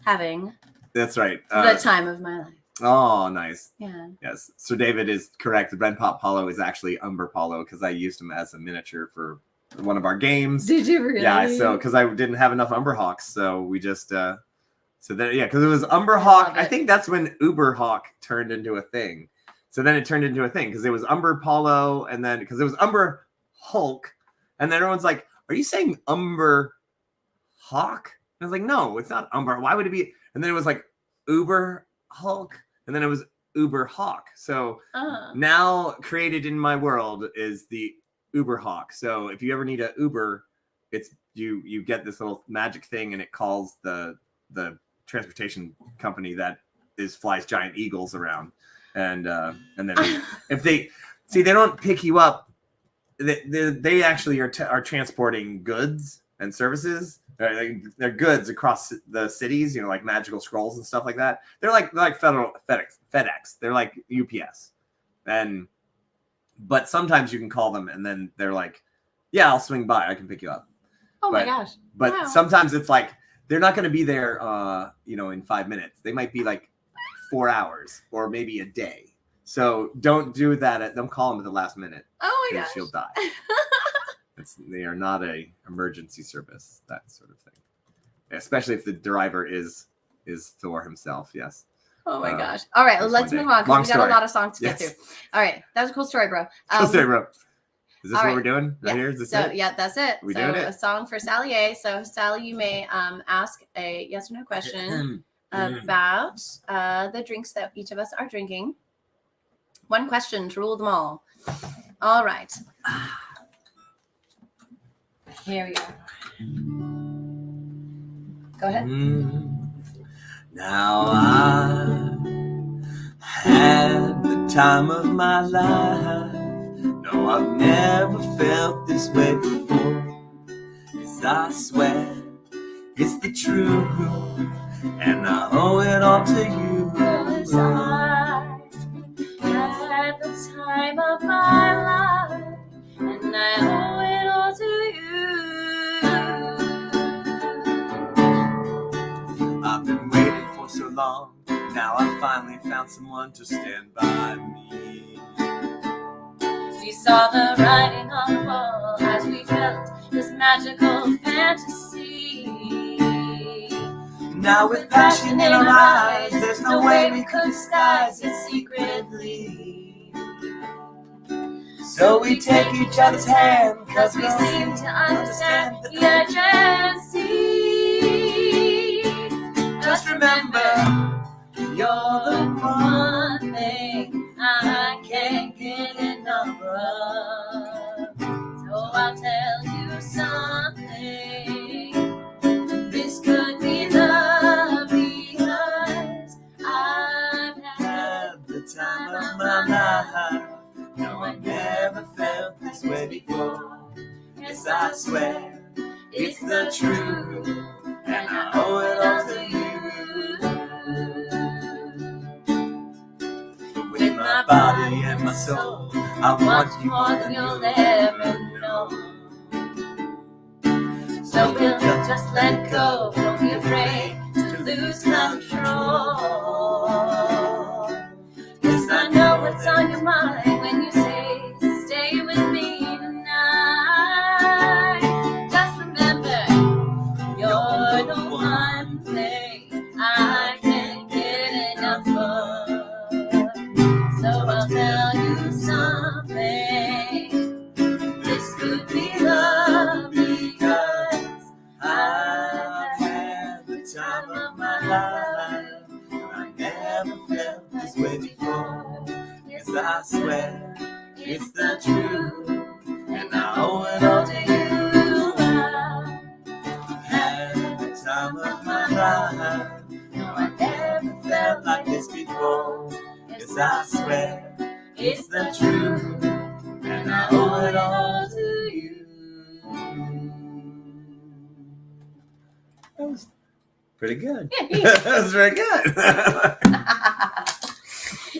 having That's right. the time of my life. Oh, nice. Yeah. Yes. Sir David is correct. Red Pop Paulo is actually Umber Paulo because I used him as a miniature for one of our games. Did you really? Yeah, so because I didn't have enough Umber Hawks, so we just so then yeah, because it was Umber I Hawk. love I it. think that's when Uber Hawk turned into a thing. So then it turned into a thing because it was Umber Paulo, and then because it was Umber Hulk, and then everyone's like, "Are you saying Umber Hawk?" And I was like, "No, it's not Umber. Why would it be?" And then it was like Uber Hulk, and then it was Uber Hawk. So now created in my world is the Uber Hawk. So if you ever need an Uber, it's you get this little magic thing and it calls the transportation company that flies giant eagles around. And then if they don't pick you up, they actually are transporting goods and services. They're goods across the cities, you know, like magical scrolls and stuff like that. They're like federal FedEx. They're like UPS. But sometimes you can call them and then they're like, yeah, I'll swing by. I can pick you up. Oh my But- gosh. But Wow. sometimes it's like they're not going to be there, in 5 minutes. They might be like 4 hours or maybe a day. So don't do that. Don't call them at the last minute Oh my because gosh. she'll die. They are not a emergency service, that sort of thing. Especially if the driver is Thor himself. Yes. Oh my Uh, gosh. All right, that's let's one move day. on because Long we got story. a lot of songs to get Yes. through. All right, that was a cool story, bro. Cool story, bro. Is this all what right. we're doing right Yeah. here? Is this So it? yeah, that's it. We so doing it? a song for Sally A. So Sally, you may ask a yes or no question about the drinks that each of us are drinking. One question to rule them all. All right. Here we go. Go ahead. Now I had the time of my life. No, I've never felt this way before. 'Cause I swear it's the truth, and I owe it all to you. 'Cause I had the time of my life, and I owe it all to you. I've been waiting for so long. Now I finally found someone to stand by me. We saw the writing on the wall as we felt this magical fantasy. Now with passion in our eyes, there's no way we could disguise it secretly. So we take each other's hand, 'cause we seem to understand the urgency. Just remember, you're the one thing I can't get enough of. So I'll tell you something. This could be love because I've had the time of my life. No, I never felt this way before. Yes, I swear it's the truth, and I owe it all to you. With my body and my soul, I want you more than you'll ever know. So we'll just let go. Don't be afraid to lose control. Yes, I know what's on your mind when you say, stay with me tonight. Just remember, you're the one thing I can't get enough of. So I'll tell you something. This could be love because I've had the time of my life. I never felt this way before. Yes, I swear it's the truth, and I owe it all to you. I've had the time of my life. No, I never felt like this before. Yes, I swear it's the truth, and I owe it all to you. That was pretty good. That was very good.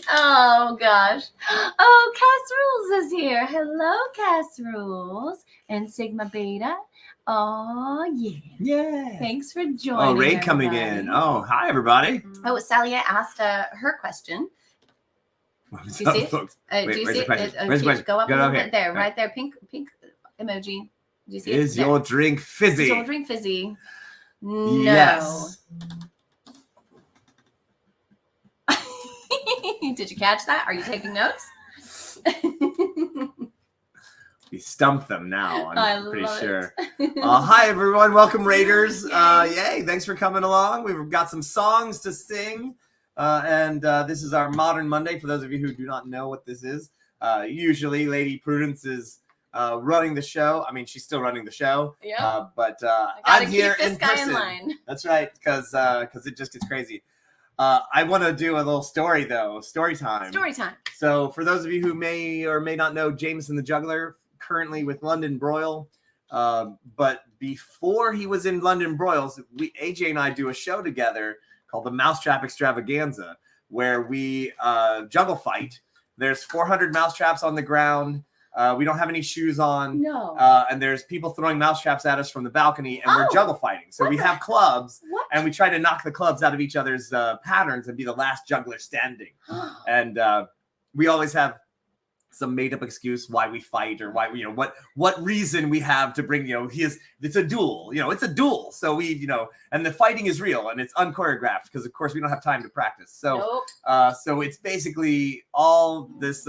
Oh gosh. Oh, Cass Rules is here. Hello, Cass Rules and Sigma Beta. Oh yeah. Yeah. Thanks for joining. Oh, Ray coming everybody. in. Oh, hi, everybody. Oh, Sally asked her question. What's Do you up, see it? folks? Do Wait, you where's see the question? it? Where's the question? Go up Go a little up bit here. there, Okay. right there. Pink emoji. Do you see Is it? your drink fizzy? Is your drink fizzy? No. Yes. Did you catch that? Are you taking notes? We stumped them now, I I'm pretty love sure. it. Hi, everyone. Welcome, Raiders. Yay. Thanks for coming along. We've got some songs to sing. And this is our Modern Monday. For those of you who do not know what this is, usually Lady Prudence is running the show. I mean, she's still running the show. Yep. But I gotta I'm keep here this in guy person. in line. That's right, because it just gets crazy. I want to do a little story, though. Story time. Story time. So for those of you who may or may not know, Jameson the Juggler, currently with London Broil. But before he was in London Broils, AJ and I do a show together called the Mousetrap Extravaganza, where we juggle fight. There's 400 mousetraps on the ground. We don't have any shoes on. No. And there's people throwing mousetraps at us from the balcony, and we're Oh, juggle fighting. So what we the have clubs, What? and we try to knock the clubs out of each other's patterns and be the last juggler standing. And we always have some made-up excuse why we fight, or why what reason we have to bring. It's a duel. It's a duel. So we and the fighting is real and it's unchoreographed because of course we don't have time to practice. So so it's basically all this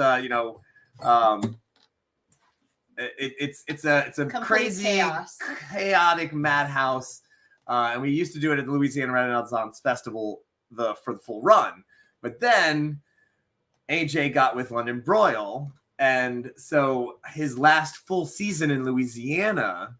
it's a Complete crazy chaos. chaotic madhouse. And we used to do it at the Louisiana Renaissance Festival for the full run, but then AJ got with London Broil, and so his last full season in Louisiana,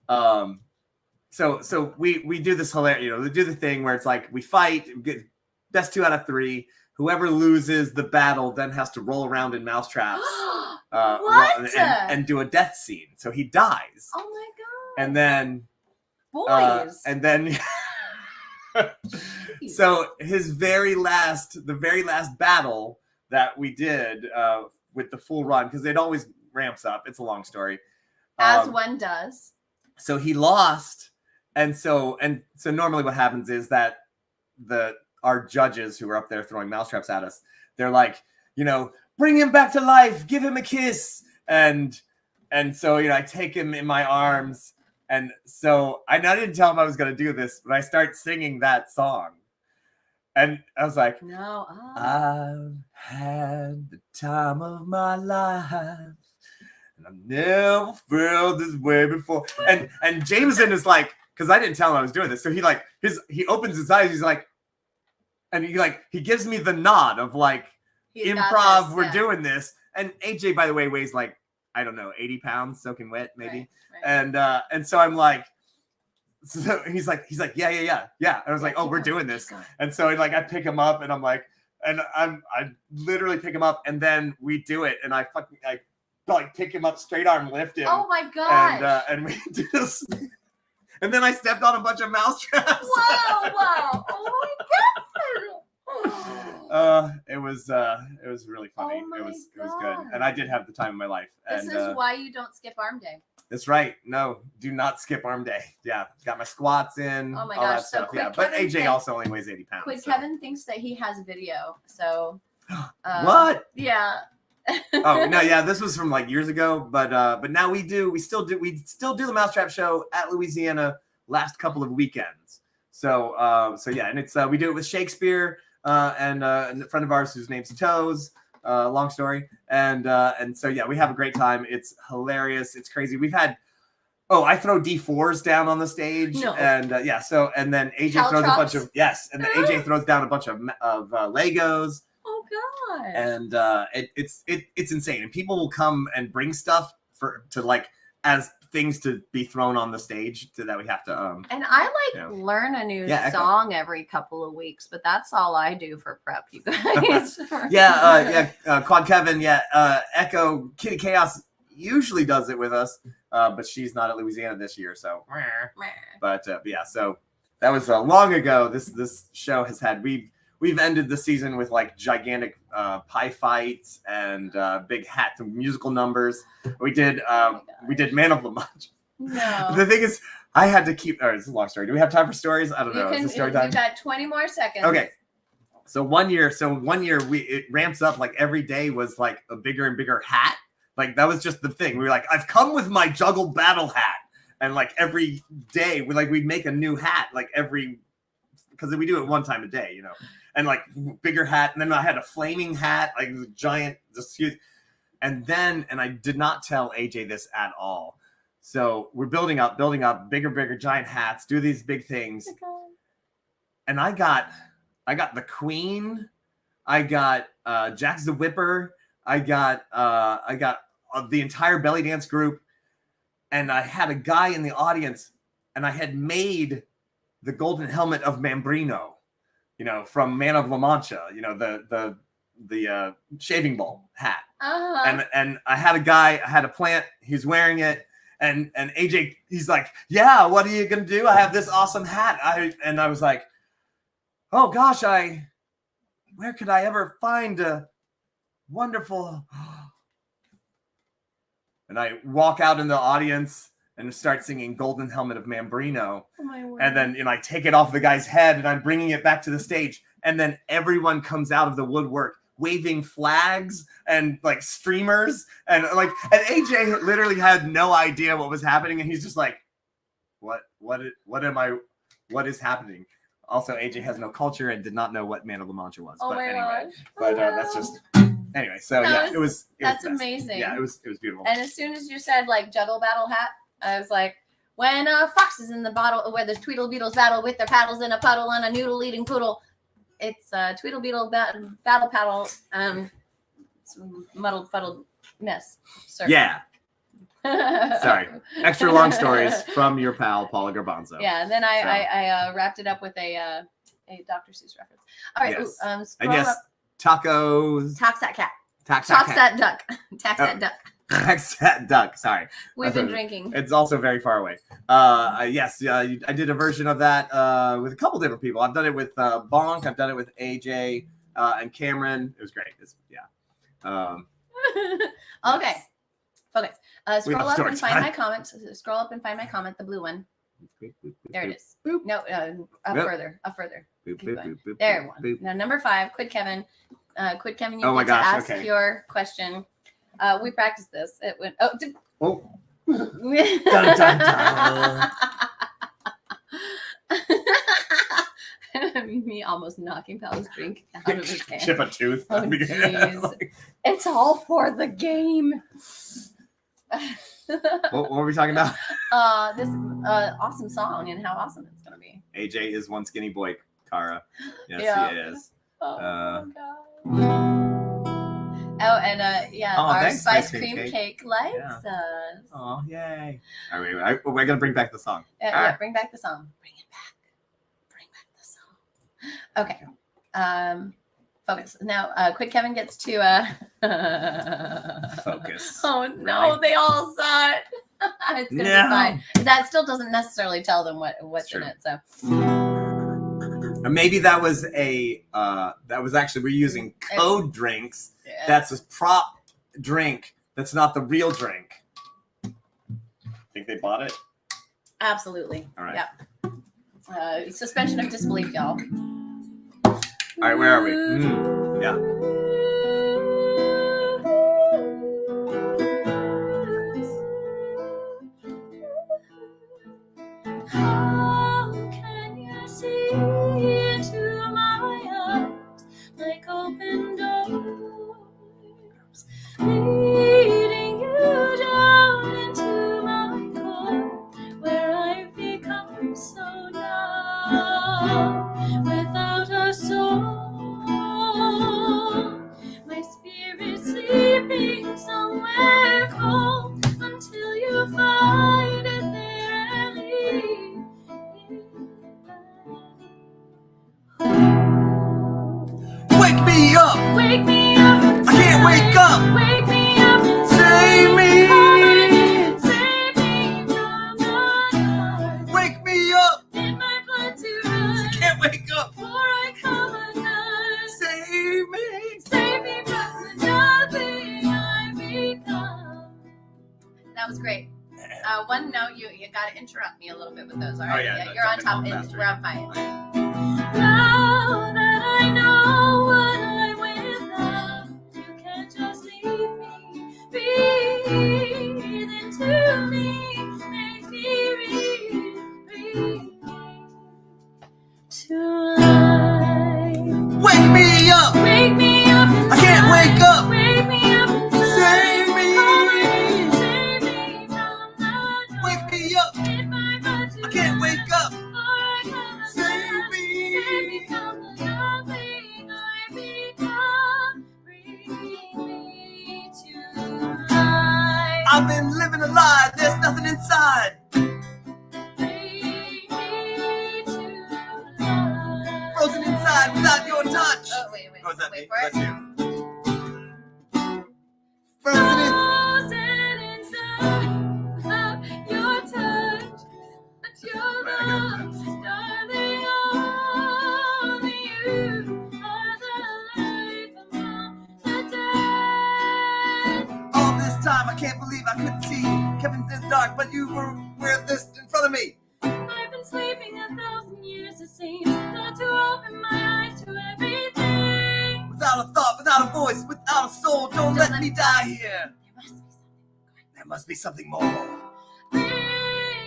so we do this hilarious, we do the thing where it's like we fight, get best 2 out of 3. Whoever loses the battle then has to roll around in mousetraps, What? and do a death scene. So he dies, Oh my god. and then Boys. and then. So the very last battle that we did with the full run, because it always ramps up. It's a long story. As one does. So he lost, and so normally what happens is that our judges who are up there throwing mousetraps at us, they're like, bring him back to life, give him a kiss, and so I take him in my arms. And so I didn't tell him I was going to do this, but I start singing that song. And I was like, No. I've had the time of my life, and I've never felt this way before. And Jameson is like, because I didn't tell him I was doing this. So he opens his eyes. He's like, and he gives me the nod of like, He's improv, this, we're doing this. And AJ, by the way, weighs like, I don't know, 80 pounds soaking wet, maybe. Right. And so I'm like, so he's like, yeah. And I was like, oh, we're doing this. And so I pick him up, and I'm like, and I literally pick him up, and then we do it, and I pick him up, straight arm lift him. Oh my god. And we do this, and then I stepped on a bunch of mousetraps. Wow. Oh my god. It was really funny. Oh It was good, God. and I did have the time of my life. This And is why you don't skip arm day. that's right. No, do not skip arm day. Yeah, got my squats in. Oh my all gosh, that so stuff. Quid Yeah, but Kevin AJ also only weighs 80 pounds. Quid so. Kevin thinks that he has video, so What? Yeah. Oh no, yeah, this was from like years ago, but now we still do the Mousetrap show at Louisiana last couple of weekends. So yeah, and it's we do it with Shakespeare and a friend of ours whose name's Toes. Long story, and so yeah, we have a great time. It's hilarious. It's crazy. We've had I throw D4s down on the stage, No. and yeah, so and then AJ throws a bunch of and then AJ throws down a bunch of Legos. Oh god. And it's insane, and people will come and bring stuff to like as things to be thrown on the stage that we have to and I learn a new song every couple of weeks, but that's all I do for prep, you guys. Quad Kevin, Echo Kitty Chaos usually does it with us, but she's not at Louisiana this year, so but yeah, so that was long ago. This show has had we've ended the season with like gigantic pie fights and big hats and musical numbers. We did Man of La Mancha. No. The thing is, I had to keep. It's a long story. Do we have time for stories? I don't know. Is it story time? You got 20 more seconds. Okay. So one year it ramps up, like every day was like a bigger and bigger hat. Like that was just the thing. We were like, I've come with my juggle battle hat, and like every day we'd make a new hat because we do it one time a day, and like bigger hat. And then I had a flaming hat, like giant, just huge. And I did not tell AJ this at all. So we're building up, bigger, giant hats, do these big things. And I got the Queen. I got Jack the Whipper. I got the entire belly dance group. And I had a guy in the audience, and I had made the golden helmet of Mambrino, from Man of La Mancha, the shaving bowl hat. Uh-huh. And I had a plant, he's wearing it, and AJ, he's like, yeah, what are you gonna do? I have this awesome hat. I was like, oh gosh, where could I ever find a wonderful and I walk out in the audience and start singing Golden Helmet of Mambrino. Oh my word. And then, I take it off the guy's head and I'm bringing it back to the stage. And then everyone comes out of the woodwork waving flags and like streamers. And AJ literally had no idea what was happening. And he's just like, what is happening? Also, AJ has no culture and did not know what Man of La Mancha was. Oh But my anyway, gosh. but that's just, anyway. So That it was that's best. amazing. Yeah, it was beautiful. And as soon as you said like juggle battle hat, I was like, when a fox is in the bottle, where there's Tweedlebeetles battle with their paddles in a puddle on a noodle eating poodle. It's Tweedlebeetle battle paddle, it's muddled fuddled mess. Sir. Yeah. Sorry. Extra long stories from your pal Paolo Garbanzo. Yeah, and then I wrapped it up with a Dr. Seuss reference. All right, Yes. scroll And yes, up. tacos. Tax that cat. Tax Tax that that duck. Tax Oh. that duck. Tax that duck. Sorry. We've That's been what- drinking. It's also very far away. Yes, I did a version of that with a couple different people. I've done it with Bonk. I've done it with AJ and Cameron. It was great. Okay. Focus. Scroll have up story and find time. my comment. Scroll up and find my comment, the blue one. There it is. Boop. No, up Nope. further. Up further. Boop, Keep boop, going. boop, boop, There boop, one. boop. Now number 5, Quid Kevin. Quid Kevin, you Oh my get to gosh, ask okay. your question. We practiced this. It went. Oh. Oh, dun, dun, dun. Me almost knocking Paolo's drink out of his hand. chip a tooth. Oh, jeez. It's all for the game. What were we talking about? This awesome song and how awesome it's gonna be. AJ is one skinny boy, Kara. Yes, Yeah. he is. Oh Uh, my god. Oh, and yeah, Oh, our thanks, spice Ice Cream cream Cake. cake likes Yeah. us. Oh, yay. All right, we're going to bring back the song. Yeah, bring back the song. Bring it back. Bring back the song. Okay. Focus. Now, Quid Kevin gets to Focus. Oh no, Right. they all saw it. It's gonna No. be fine. That still doesn't necessarily tell them what's in True. it. So Or maybe that was actually, we're using code drinks. yeah. That's a prop drink. That's not the real drink. Think they bought it? Absolutely. All right. Yeah. Suspension of disbelief, y'all. All right, where are we? Yeah. How can you see into my eyes like open doors, leading you down into my core, where I've become so numb without a soul, my spirit sleeping somewhere cold until you find it there and leave it back. Wake me up! Wake me up and I can't wake up! Wake me up and Save me! Save me from the dark. Wake me up! In my blood to run. Can't wake up! Before I come undone. Save me! Save me from the nothing I've become. That was great. One note, you got to interrupt me a little bit with those. All right, yeah, you're on jumping top. on And faster. we're on fire. Now that I know what I'm without, you can't just leave me. Breathe into me, make me breathe tonight. Wake me up! Wake me up and I can't wake up! Wake me up and Save me! Save me from the Wake me up! in my blood to I can't wake up! before I come Save me! Save me from the nothing I become. Bring me tonight. I've been living a lie, there's nothing inside. Bring me tonight. Frozen inside without your touch. Oh, wait. Oh, is that wait me? for it. That's you. Frozen in- Frozen inside of your touch, but your Right, I got love, darling, only you are the life among the dead. All this time. I can't believe I couldn't see. Kept in the dark, but you were this in front of me. I've been sleeping 1,000 years, it seems, not to open my eyes to everything. Without a thought, without a voice, without a soul, don't let me die here. There must be something more. Bring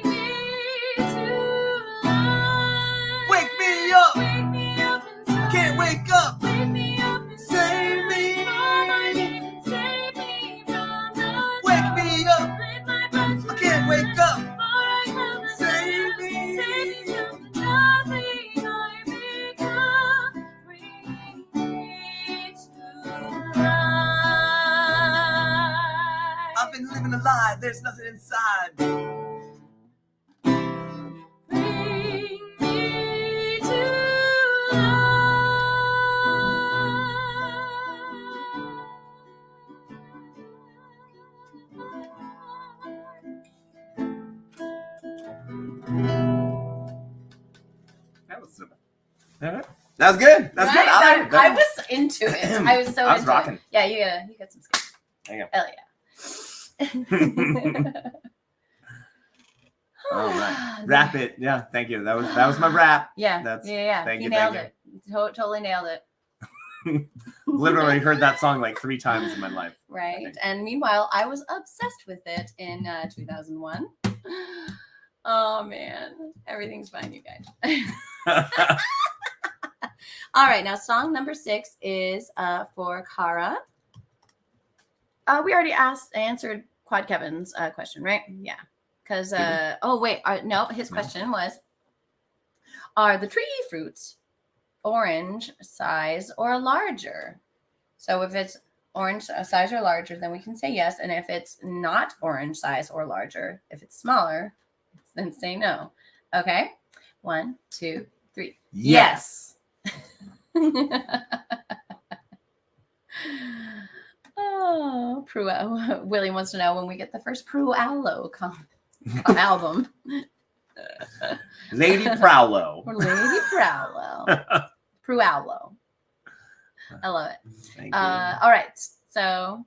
me to life. Wake me up. Wake me up inside. Can't wake up. Wake me up inside. Save me. All I need, save me from the Wake me up. Break my back to I can't wake up. before I come to Save me. Save me from the nothing I become. Bring me to life. I've been living a lie. There's nothing inside. Bring me to That was good. That's good. Right? I I was into it. I was so I was into rocking. it. Yeah, you got some skills. There you Hell yeah. All right. Wrap it. Yeah, thank you. That was my rap. Yeah. That's- yeah. thank You you, nailed thank it. Totally nailed it. Literally heard that song like 3 times in my life. Right. Okay. And meanwhile, I was obsessed with it in 2001. Oh man, everything's fine, you guys. All right, now song number 6 is for Kara. We already answered Quad Kevin's question, right? Yeah. Because oh wait, no, his question was: are the tree fruits orange size or larger? So if it's orange size or larger, then we can say yes. And if it's not orange size or larger, if it's smaller, then say no. Okay. 1, 2, 3. Yes. Oh, Willie wants to know when we get the first Prualo album. Lady Prowlo. Or Lady Prualo. Prualo. I love it. Thank you. All right. So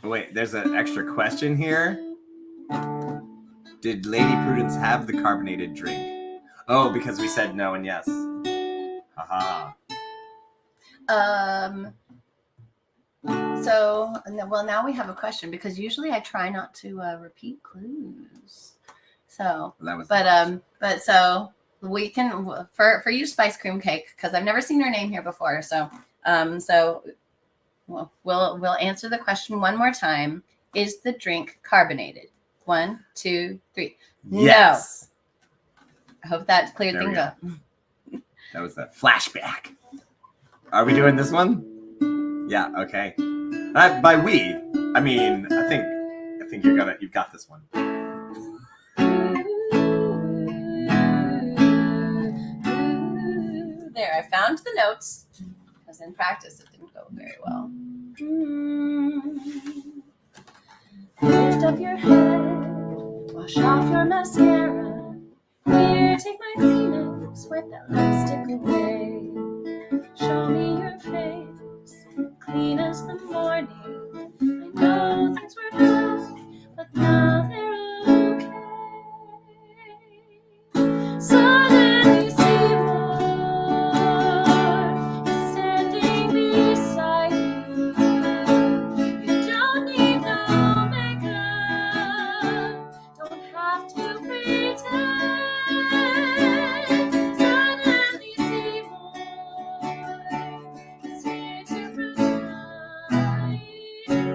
Wait, there's an extra question here. Did Lady Prudence have the carbonated drink? Oh, because we said no and yes. Haha. So, well, now we have a question because usually I try not to repeat clues. So, That was but so we can for you Spice Cream Cake because I've never seen your name here before. So, we'll answer the question one more time. Is the drink carbonated? 1, 2, 3. yes. No. I hope that cleared There we things go. up. That was a flashback. Are we doing this one? Yeah. Okay. By we, I mean I think you've got this one. There, I found the notes. Because in practice it didn't go very well. Lift up your head, wash off your mascara. Here, take my Kleenex, wipe that lipstick away. Show me your face, clean as the morning. I know things were bad, but now they're okay. Suddenly Seymour is standing beside you. You don't need no makeup, don't have to pretend. Suddenly Seymour is here to provide you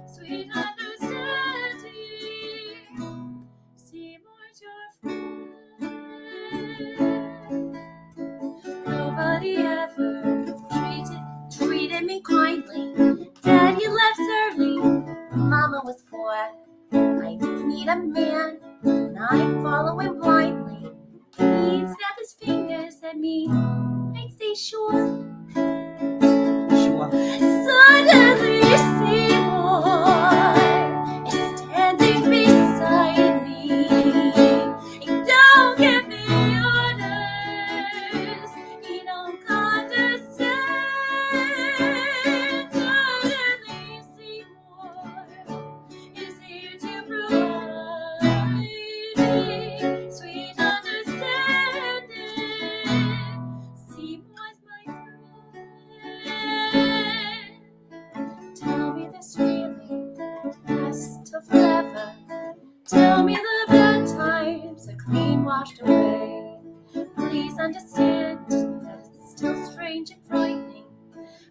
sweet understanding. Seymour's your friend. Nobody ever treated me kindly. Daddy left early, Mama was poor. I need a man, and I'm following blindly. He'd snap his fingers at me, I'd say sure. Sure. Suddenly Seymour is standing beside me. He don't give me orders, he don't condescend. Suddenly Seymour washed away. Please understand that it's still strange and frightening.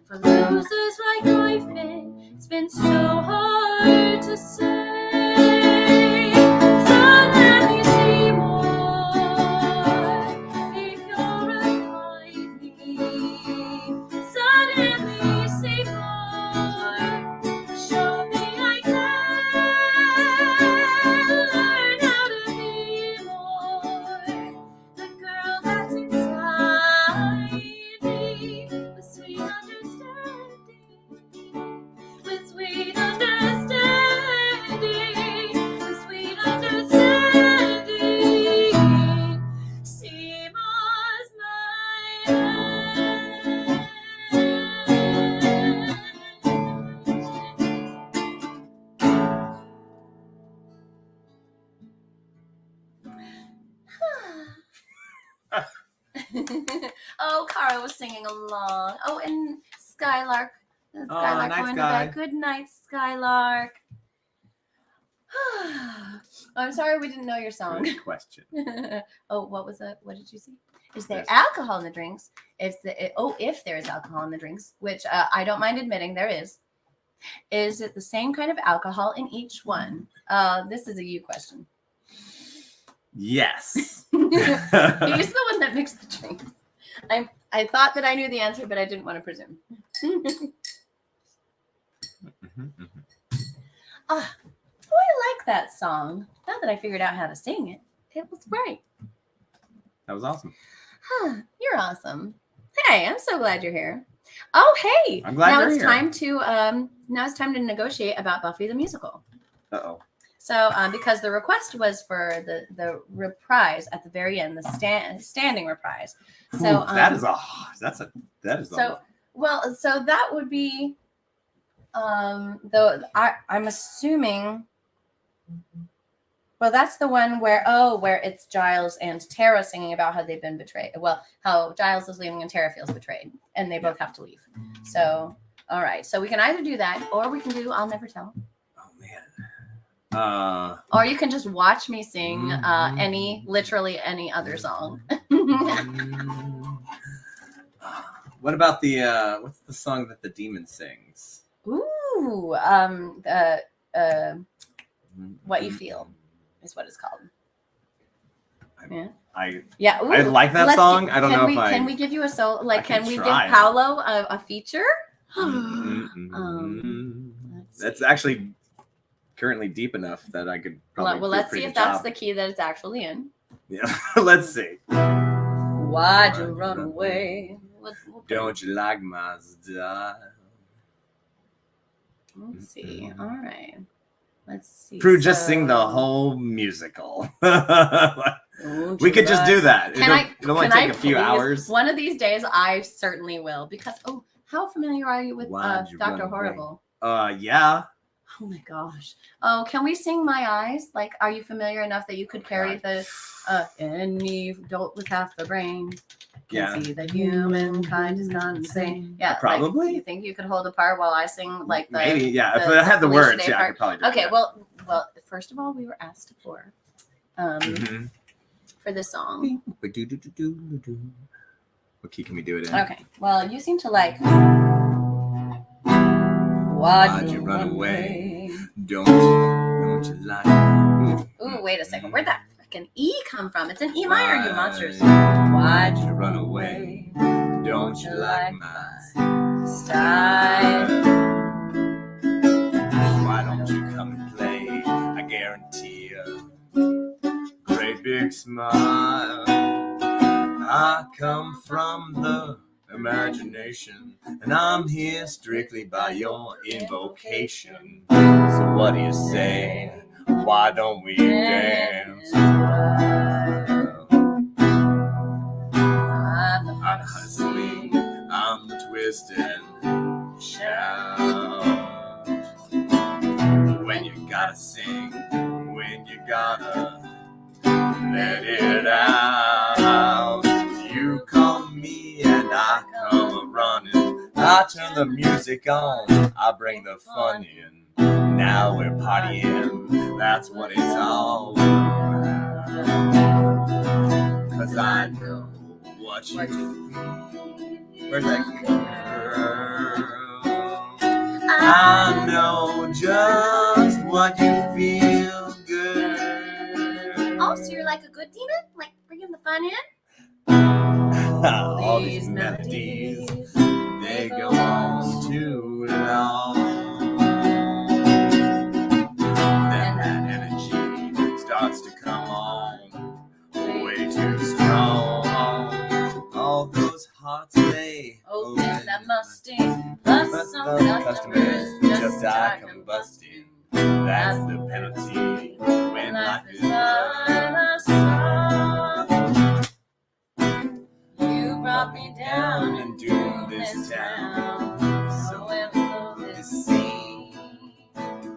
For losers like I've been, it's been so hard to say. So let me see more, if you'll remind me. So let me see more, show me I can learn how to be more. The girl that's inside me, with sweet understanding, with sweet understanding, with sweet understanding. Seymour's Oh, Cara was singing along. Oh, and Skylark. Skylark night, going to Sky. bed. Good night, Skylark. I'm sorry we didn't know your song. Good question. Oh, what was that? What did you see? Is there Yes. alcohol in the drinks? If there is alcohol in the drinks, which I don't mind admitting there is it the same kind of alcohol in each one? This is a you question. Yes. He's the one that mixed the drinks. I thought that I knew the answer, but I didn't want to presume. Oh, I like that song. Now that I figured out how to sing it, it was great. That was awesome. You're awesome. Hey, I'm so glad you're here. Oh, hey. I'm glad now you're it's here. time to now it's time to negotiate about Buffy the Musical. Uh-oh. So, because the request was for the reprise at the very end, the standing reprise. So Ooh, that is so well, so that would be though I'm assuming. Well, that's the one where it's Giles and Tara singing about how they've been betrayed. Well, how Giles is leaving and Tara feels betrayed, and they both have to leave. So, all right. So we can either do that, or we can do I'll Never Tell. Oh man. Or you can just watch me sing literally any other song. What about the what's the song that the demon sings? Ooh, What You Feel is what it's called. Yeah. Ooh, I like that song. I don't know if can we give you a solo? Like, can can we try. give Paolo a feature? That's actually currently deep enough that I could probably. Well, let's see if that's the key that it's actually in. Yeah, let's see. Why'd you run away? Don't you like my style? Let's see. All right. Let's see. Prue, just sing the whole musical. We could just do that. It'll only take a few hours. One of these days, I certainly will. Because how familiar are you with Why'd you Dr. run Horrible? Yeah. Oh my gosh. Oh, can we sing My Eyes? Like, are you familiar enough that you could carry the any adult with half the brain can see that humankind is not insane? Yeah, probably. Like, you think you could hold a part while I sing like the Maybe, yeah. If I had the Felicia words, Day yeah, I part? could probably do Okay, that. well, first of all, we were asked for this song. What key can we do it in? Okay, well, you seem to like. Why'd you run away? Don't you like? Ooh, wait a second. Where'd that freaking E come from? It's an E minor, you monsters. Why'd you run away? Don't you like my style? Why don't you come and play? I guarantee a great big smile. I come from the imagination, and I'm here strictly by your invocation. So what do you say? Why don't we dance? I'm hustling, I'm twisting, shout. When you gotta sing, when you gotta let it out. You call me and I come running. I turn the music on, I bring the fun in. Now we're partying, that's what it's all about. 'cause I know what you feel. Where's that girl? I know just what you feel, girl. Oh, so you're like a good demon? Like bringing the fun in? All these melodies, they go on too long. Then that energy starts to come on way too strong. All those hearts they Open that Mustang, plus but some the customers just die combusting. That's the penalty when life is but a song. You brought me down and doomed this town. So when we go this sea,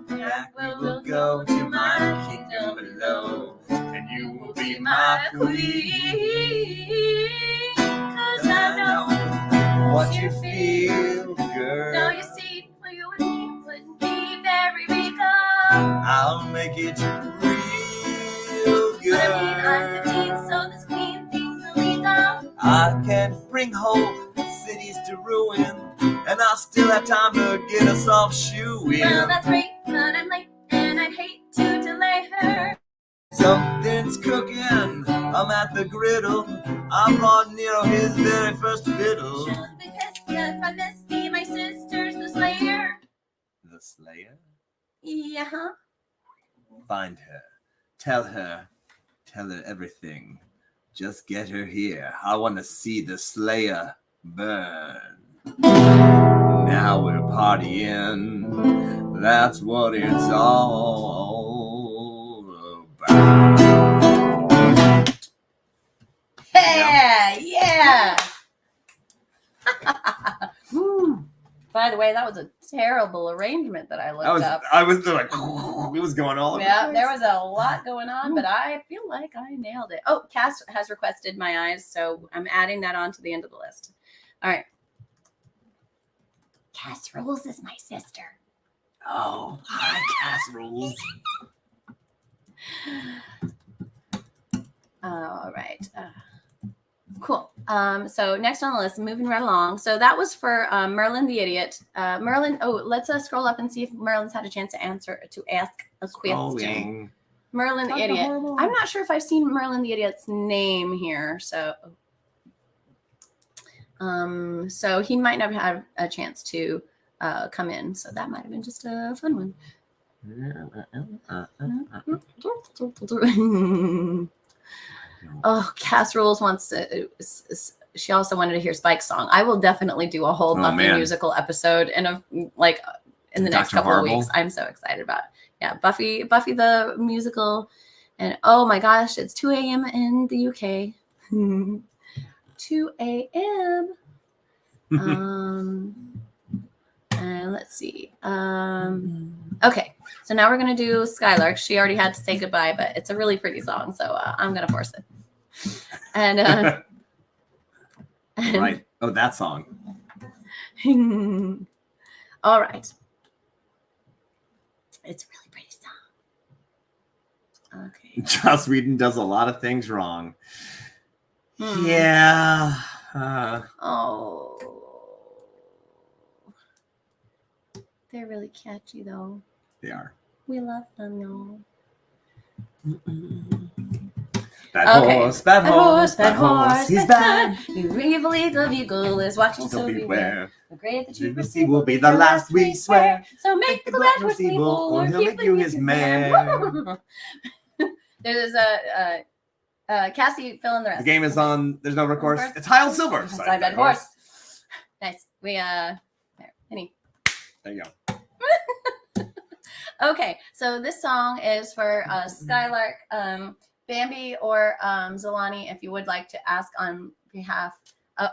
back we will go to my kingdom below, and you will be my queen. 'Cause I know what you feel, girl. now you see, for you and me wouldn't be very legal. I'll make it real good. But I mean, I'm 15, so this clean thing's illegal. I can bring whole cities to ruin, and I'll still have time to get us off shoeing. Well, that's great, but I'm late, and I'd hate to delay her. Something's cooking, I'm at the griddle. I'm Ron Nero, his very first fiddle. She'll be pissed if I miss me, my sister's the slayer. The Slayer? Yeah. Find her. Tell her everything. Just get her here. I want to see the Slayer burn. Now we're partying. That's what it's all about. Yeah. By the way, that was a terrible arrangement that I looked up. I was like, it was going all over. Yeah, there was a lot going on, but I feel like I nailed it. Oh, Cass has requested My Eyes, so I'm adding that on to the end of the list. All right. Cass Rules is my sister. Oh, hi, Casseroles. All right. Cool. So next on the list, moving right along. So that was for Merlin the Idiot. Merlin, let's scroll up and see if Merlin's had a chance to ask a question. Merlin the Idiot. I'm not sure if I've seen Merlin the Idiot's name here, so he might not have a chance to come in. So that might have been just a fun one. Oh, Casseroles wants to. She also wanted to hear Spike's song. I will definitely do a whole Buffy musical episode in the next couple of weeks. I'm so excited about it. Yeah, Buffy the musical, and oh my gosh, it's 2 a.m. in the UK. 2 a.m. And let's see. Okay, so now we're gonna do Skylark. She already had to say goodbye, but it's a really pretty song, so I'm gonna force it. And right. Oh, that song. All right. It's a really pretty song. Okay. Joss Whedon does a lot of things wrong. Yeah. Oh. They're really catchy, though. They are. We love them, though. Bad horse. He's bad. The evil eagle is watching, so beware. The grade that you receive will be the last, we swear. So make the bad horse evil, or he'll make you his man. There's a Cassie, fill in the rest. The game is on. There's no recourse. It's High on Silver. Side bad horse. Nice. We there. Penny. There you go. Okay, so this song is for Skylark, Bambi, or Zolani, if you would like to ask on behalf.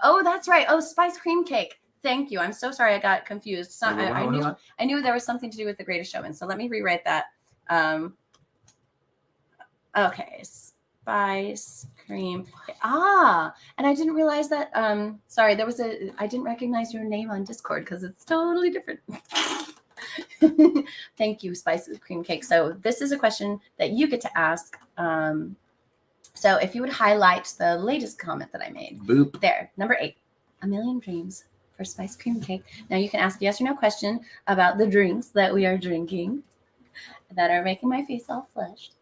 Oh, that's right. Oh, Spice Cream Cake. Thank you. I'm so sorry I got confused. So, I knew there was something to do with The Greatest Showman. So let me rewrite that. Okay, Spice Cream. And I didn't realize that. Sorry, I didn't recognize your name on Discord because it's totally different. Thank you, Spice Cream Cake. So this is a question that you get to ask So if you would highlight the latest comment that I made. Boop. There, number 8, A Million Dreams for Spice Cream Cake. Now you can ask a yes or no question about the drinks that we are drinking that are making my face all flushed.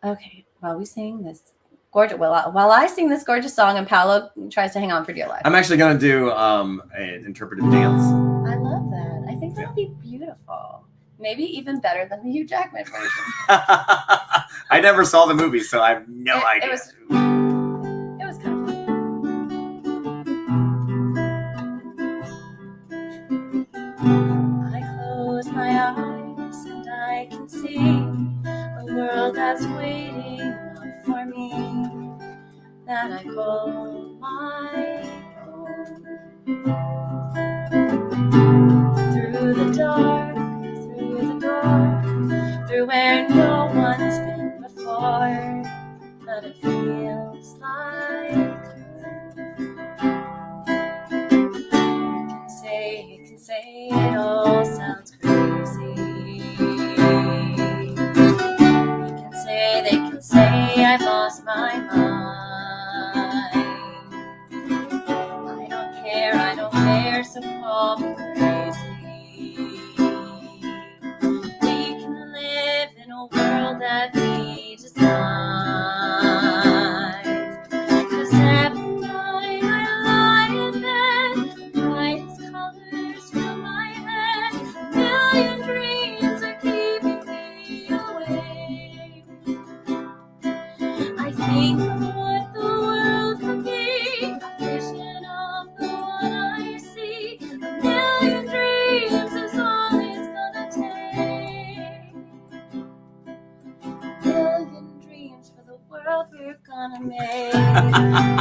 Okay, while we sing this gorgeous, while I sing this gorgeous song and Paolo tries to hang on for dear life. I'm actually gonna do an interpretive dance. I love that. I think that'll be beautiful. Maybe even better than the Hugh Jackman version. I never saw the movie, so I have no idea. It was kind of fun. I close my eyes and I can see a world that's waiting up for me, that I call my own. Through the dark, through the door, through where no one's been before, but it feels like you can say it all sounds crazy. They can say I've lost my mind. I don't care, so call me crazy. We can live in a world that we design. 'Cause every night I lie in bed, the brightest colors fill my head. A million dreams are keeping me awake. I think of what the world could be, a vision of the one I see. A million dreams is all it's gonna take. A million dreams for the world we're gonna make.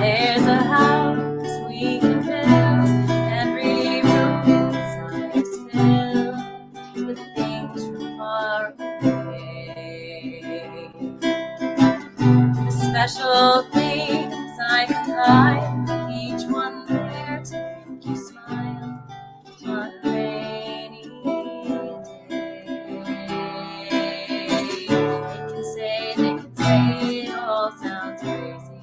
There's a house we can build, every room inside is filled with things from far away. The special things I can hide, each one there to make you smile on a rainy day. They can say it all sounds crazy.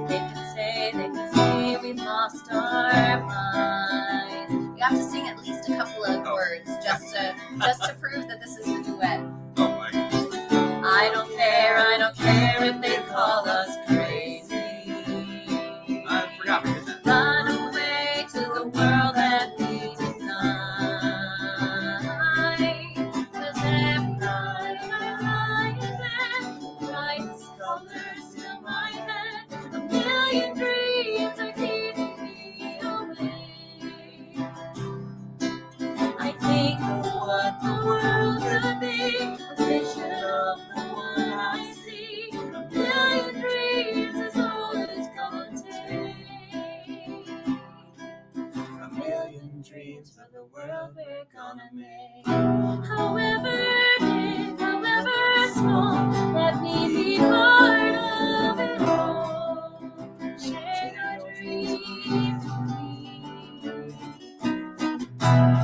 They can say we've lost our minds. You have to sing at least a couple of words just to prove that this is a duet. Oh my. I don't care if they call us crazy. I forgot we did that. Run away to the world that we design. 'Cause every night I lie in bed, the brightest colors fill my head. A million dreams are keeping me awake. I think of what the world could be, a vision of the one I see. A million dreams is all it's gonna take. A million dreams for the world we're gonna make. However big, however small, let me be part of it all. Share your dreams with me.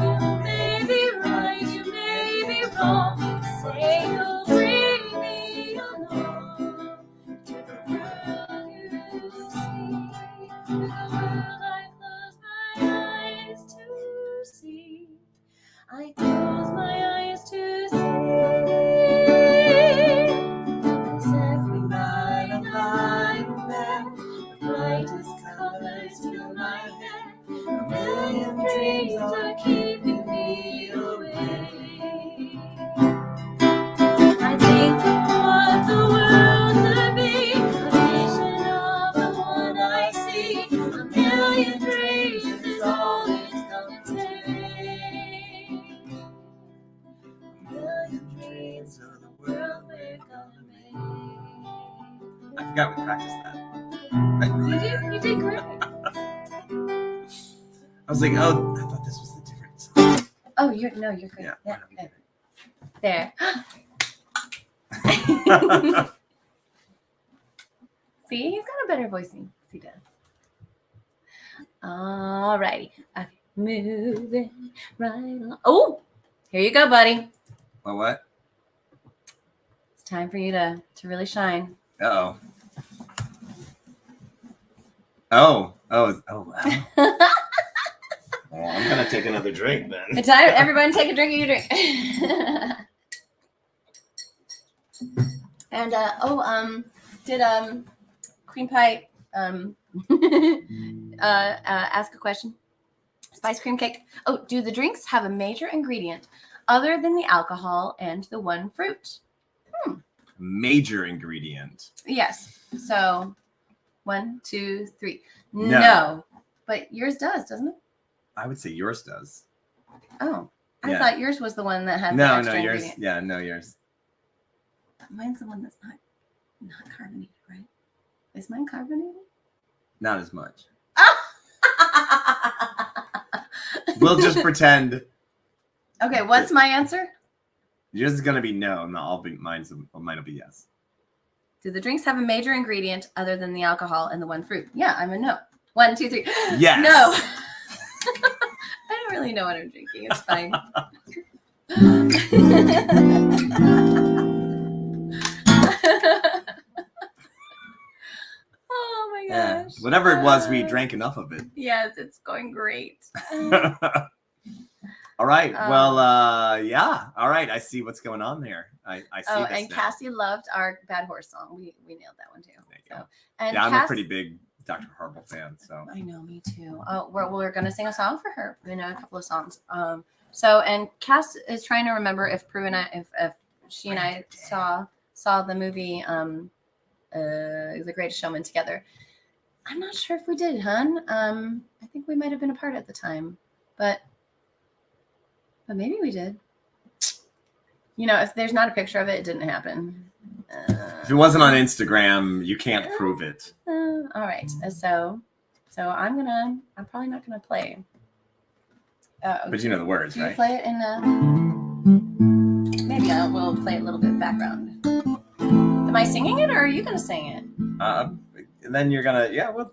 You may be right, you may be wrong. Say you'll bring me along to the world you see, to the world I close my eyes to see. I close my eyes to see. 'Cause every night I lie in bed, the brightest colors fill my head. A million dreams are keeping me awake. I think of what the world could be, a vision of the one I see. A million dreams is all it's gonna take. A million dreams of the world we're gonna make. I forgot we practiced that. You did great. I was like, oh, I thought this was the different song. Oh, you're good. Yeah. There. See, he's got a better voice than he does. All righty. Okay. Moving right along. Oh, here you go, buddy. What? time for you to really shine. Uh-oh. Oh, wow. Well, I'm gonna take another drink then. It's time. Everybody take a drink of your drink. And did Cream Pie ask a question? Spice cream cake. Oh, do the drinks have a major ingredient other than the alcohol and the one fruit? Major ingredient. Yes. So 1, 2, 3. No. No. But yours does, doesn't it? I would say yours does. Oh. I Yeah. thought yours was the one that had the No, extra yours. ingredient. Yeah, no, yours. Mine's the one that's not carbonated, right? Is mine carbonated? Not as much. We'll just pretend. Okay, what's my answer? Yours is gonna be no, and mine will be yes. Do the drinks have a major ingredient other than the alcohol and the one fruit? Yeah, I'm a no. 1, 2, 3. Yes. No. I don't really know what I'm drinking. It's fine. Oh my Yeah. gosh. Whatever it was, we drank enough of it. Yes, it's going great. All right. Well, yeah. All right. I see what's going on there. I see Oh, this and now. Cassie loved our Bad Horse song. We nailed that one too. There you So, go. and Yeah, I'm Cass- a pretty big Dr. Horrible fan. So I know, me too. Oh, we're gonna sing a song for her. A couple of songs. So and Cass is trying to remember if Prue and if she and I saw the movie The Greatest Showman together. I'm not sure if we did, hun. I think we might have been apart at the time, but maybe we did. If there's not a picture of it, it didn't happen. if it wasn't on Instagram, you can't prove it. All right. So I'm probably not gonna play. But you know the words, Do you right? play it in maybe I will play a little bit background. Am I singing it or are you gonna sing it? And then you're gonna, yeah. We're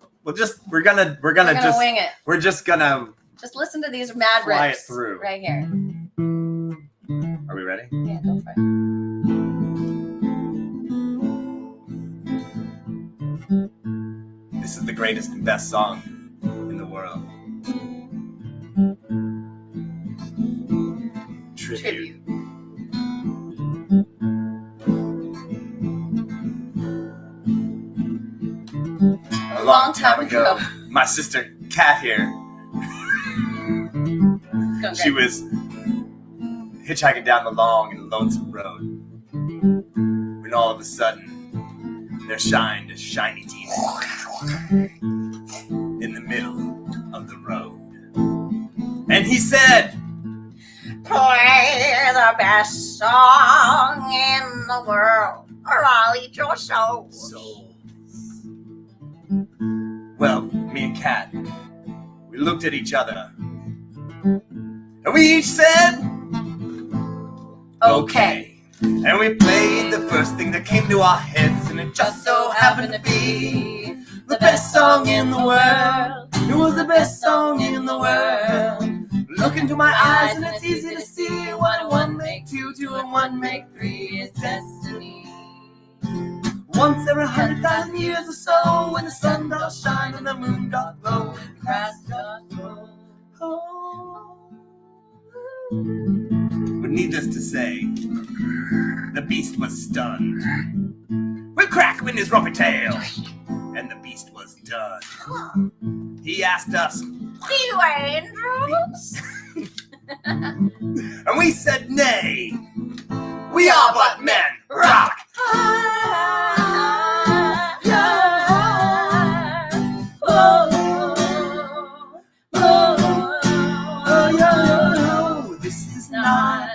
gonna We're gonna just wing it. we're just gonna. Just listen to these mad Fly it riffs through. right here. Are we ready? Yeah, go for it. This is the greatest and best song in the world. Tribute. A long time ago, my sister Kat here, It's going she great. was hitchhiking down the long and lonesome road when all of a sudden there shined a shiny demon in the middle of the road. And he said, Play the best song in the world, or I'll eat your soul. souls. Well, me and Kat, we looked at each other and we each said, okay. And we played the first thing that came to our heads, and it just so happened to be the best song in the world. It was the best song in the world. Look into my eyes and it's easy to see 1 and 1 make 2, 2 and 1 make 3 is destiny. Once every 100,000 years or so, when the sun doth shine and the moon doth glow, and Christ doth grow. But needless to say, the beast was stunned. With crack in his rumpy tail, and the beast was done. He asked us, You angels? and we said nay. We are but men. Rock. This is not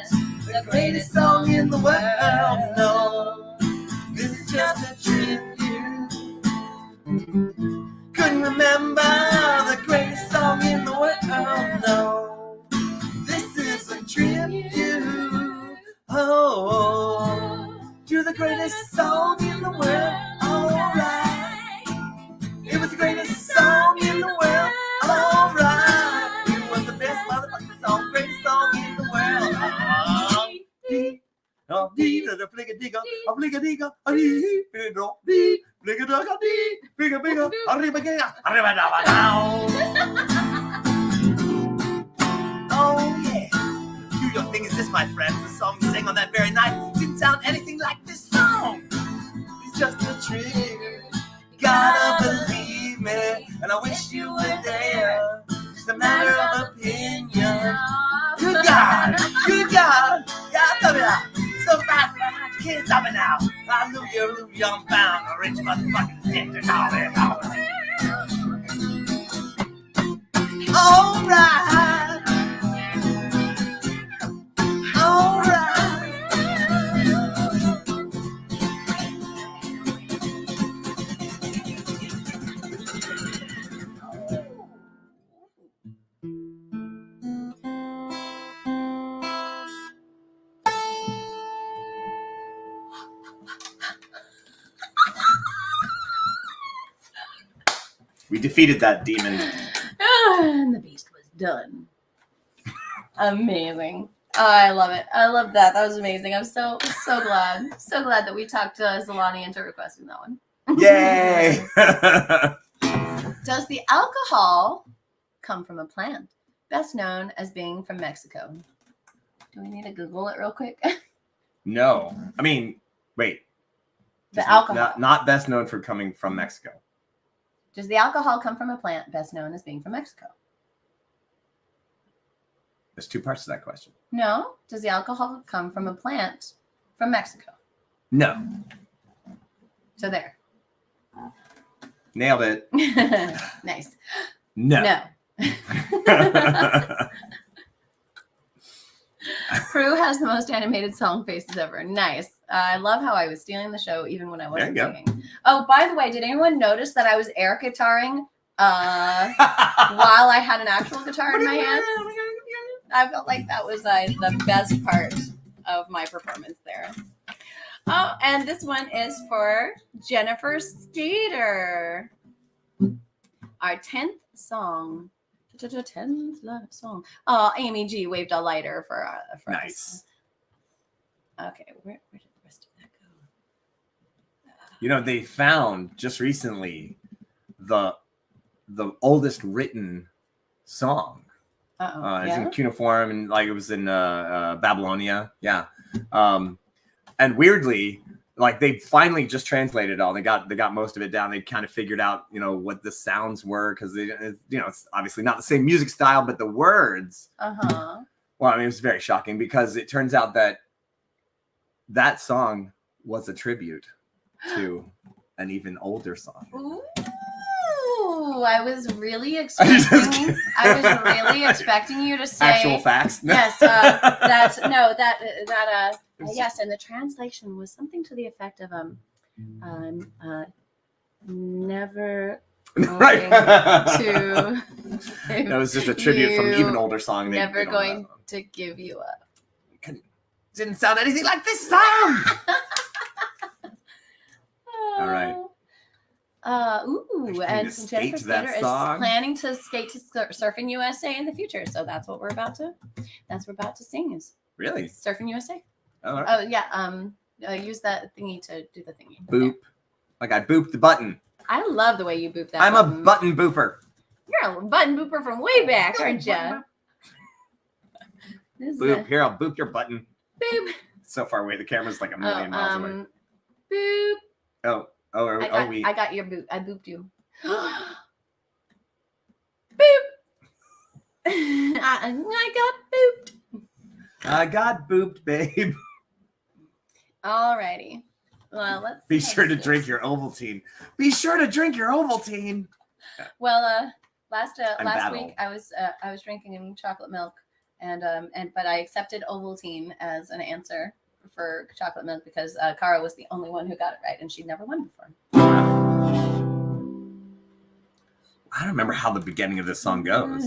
the greatest song in the world. No, this is just a tribute. Couldn't remember the greatest song in the world. No, this is a tribute. Oh, to the greatest song in the world. Alright, it was the greatest song in the world. Alright, it was the best motherfucking song, greatest song in the world. Oh yeah. Do your thing is this, my friends. The song we sang on that very night didn't sound anything like this song. It's just a trick. Gotta believe me, and I wish you were there. It's a matter of opinion. Good God, yeah, so bad, you can't stop it now. Hallelujah, I'm bound, a rich motherfucking dick to call it out. All right. We defeated that demon. And the beast was done. Amazing. Oh, I love it. I love that. That was amazing. I'm so glad. So glad that we talked Zalani into requesting that one. Yay! Does the alcohol come from a plant best known as being from Mexico? Do we need to Google it real quick? No. I mean, wait. The alcohol. Not best known for coming from Mexico. Does the alcohol come from a plant best known as being from Mexico? There's two parts to that question. No. Does the alcohol come from a plant from Mexico? No. So there. Nailed it. Nice. No. Prue has the most animated song faces ever. Nice. I love how I was stealing the show even when I wasn't singing. Oh, by the way, did anyone notice that I was air guitaring while I had an actual guitar in my hand? I felt like that was the best part of my performance there. Oh, and this one is for Jennifer Skater. Our 10th song. 10th song. Oh, Amy G waved a lighter for nice. Us. Okay, where did the rest of that go? You know, they found just recently the oldest written song. It's in cuneiform, and like it was in Babylonia. Yeah. And weirdly, like they finally just translated it all. They got most of it down. They kind of figured out, you know, what the sounds were because it's obviously not the same music style, but the words. Uh-huh. Well, I mean, it was very shocking because it turns out that song was a tribute to an even older song. Ooh, I was really expecting. I was really expecting you to say actual facts. Yes, yes, and the translation was something to the effect of never going to. That was just a tribute from an even older song. Never going to give you up. Didn't sound anything like this song. All right. And Jennifer Skater is planning to skate to Surfing USA in the future. So that's what we're about to sing is really Surfing USA. Oh, right. Oh yeah. Use that thingy to do the thingy. Boop. Like I booped the button. I love the way you boop that. I'm a button booper. You're a button booper from way back, aren't you? Boop. Here, I'll boop your button. Boop. So far away, the camera's like a million miles away. Boop. I got your boot. I booped you. Boop. I got booped. I got booped, babe. Alrighty. Well, let's be sure to drink your Ovaltine. Be sure to drink your Ovaltine. Well, last week I was drinking chocolate milk, but I accepted Ovaltine as an answer for chocolate milk because Cara was the only one who got it right, and she'd never won before. I don't remember how the beginning of this song goes.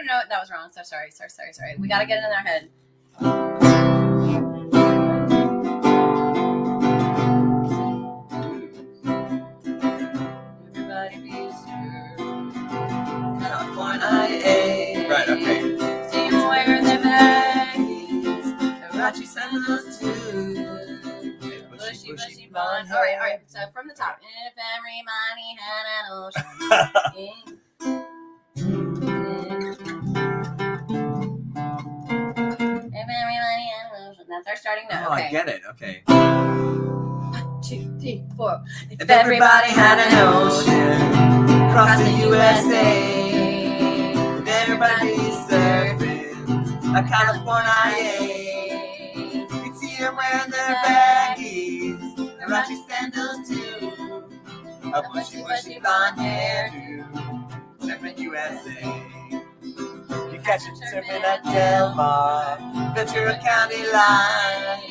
No, that was wrong. So sorry. We gotta get it in our head. Raunchy sandals too. Bushy blonde. All right. So from the top. If everybody had an ocean. If everybody had an ocean. That's our starting note. Oh, Okay. I get it. Okay. 1, 2, 3, 4. If everybody had an ocean across the USA, and everybody surfing like California, you'd see them wearing their baggies, and raunchy sandals too, a bushy blonde hairdo, surfing USA. You catch him surfing at Del Mar, Ventura County line,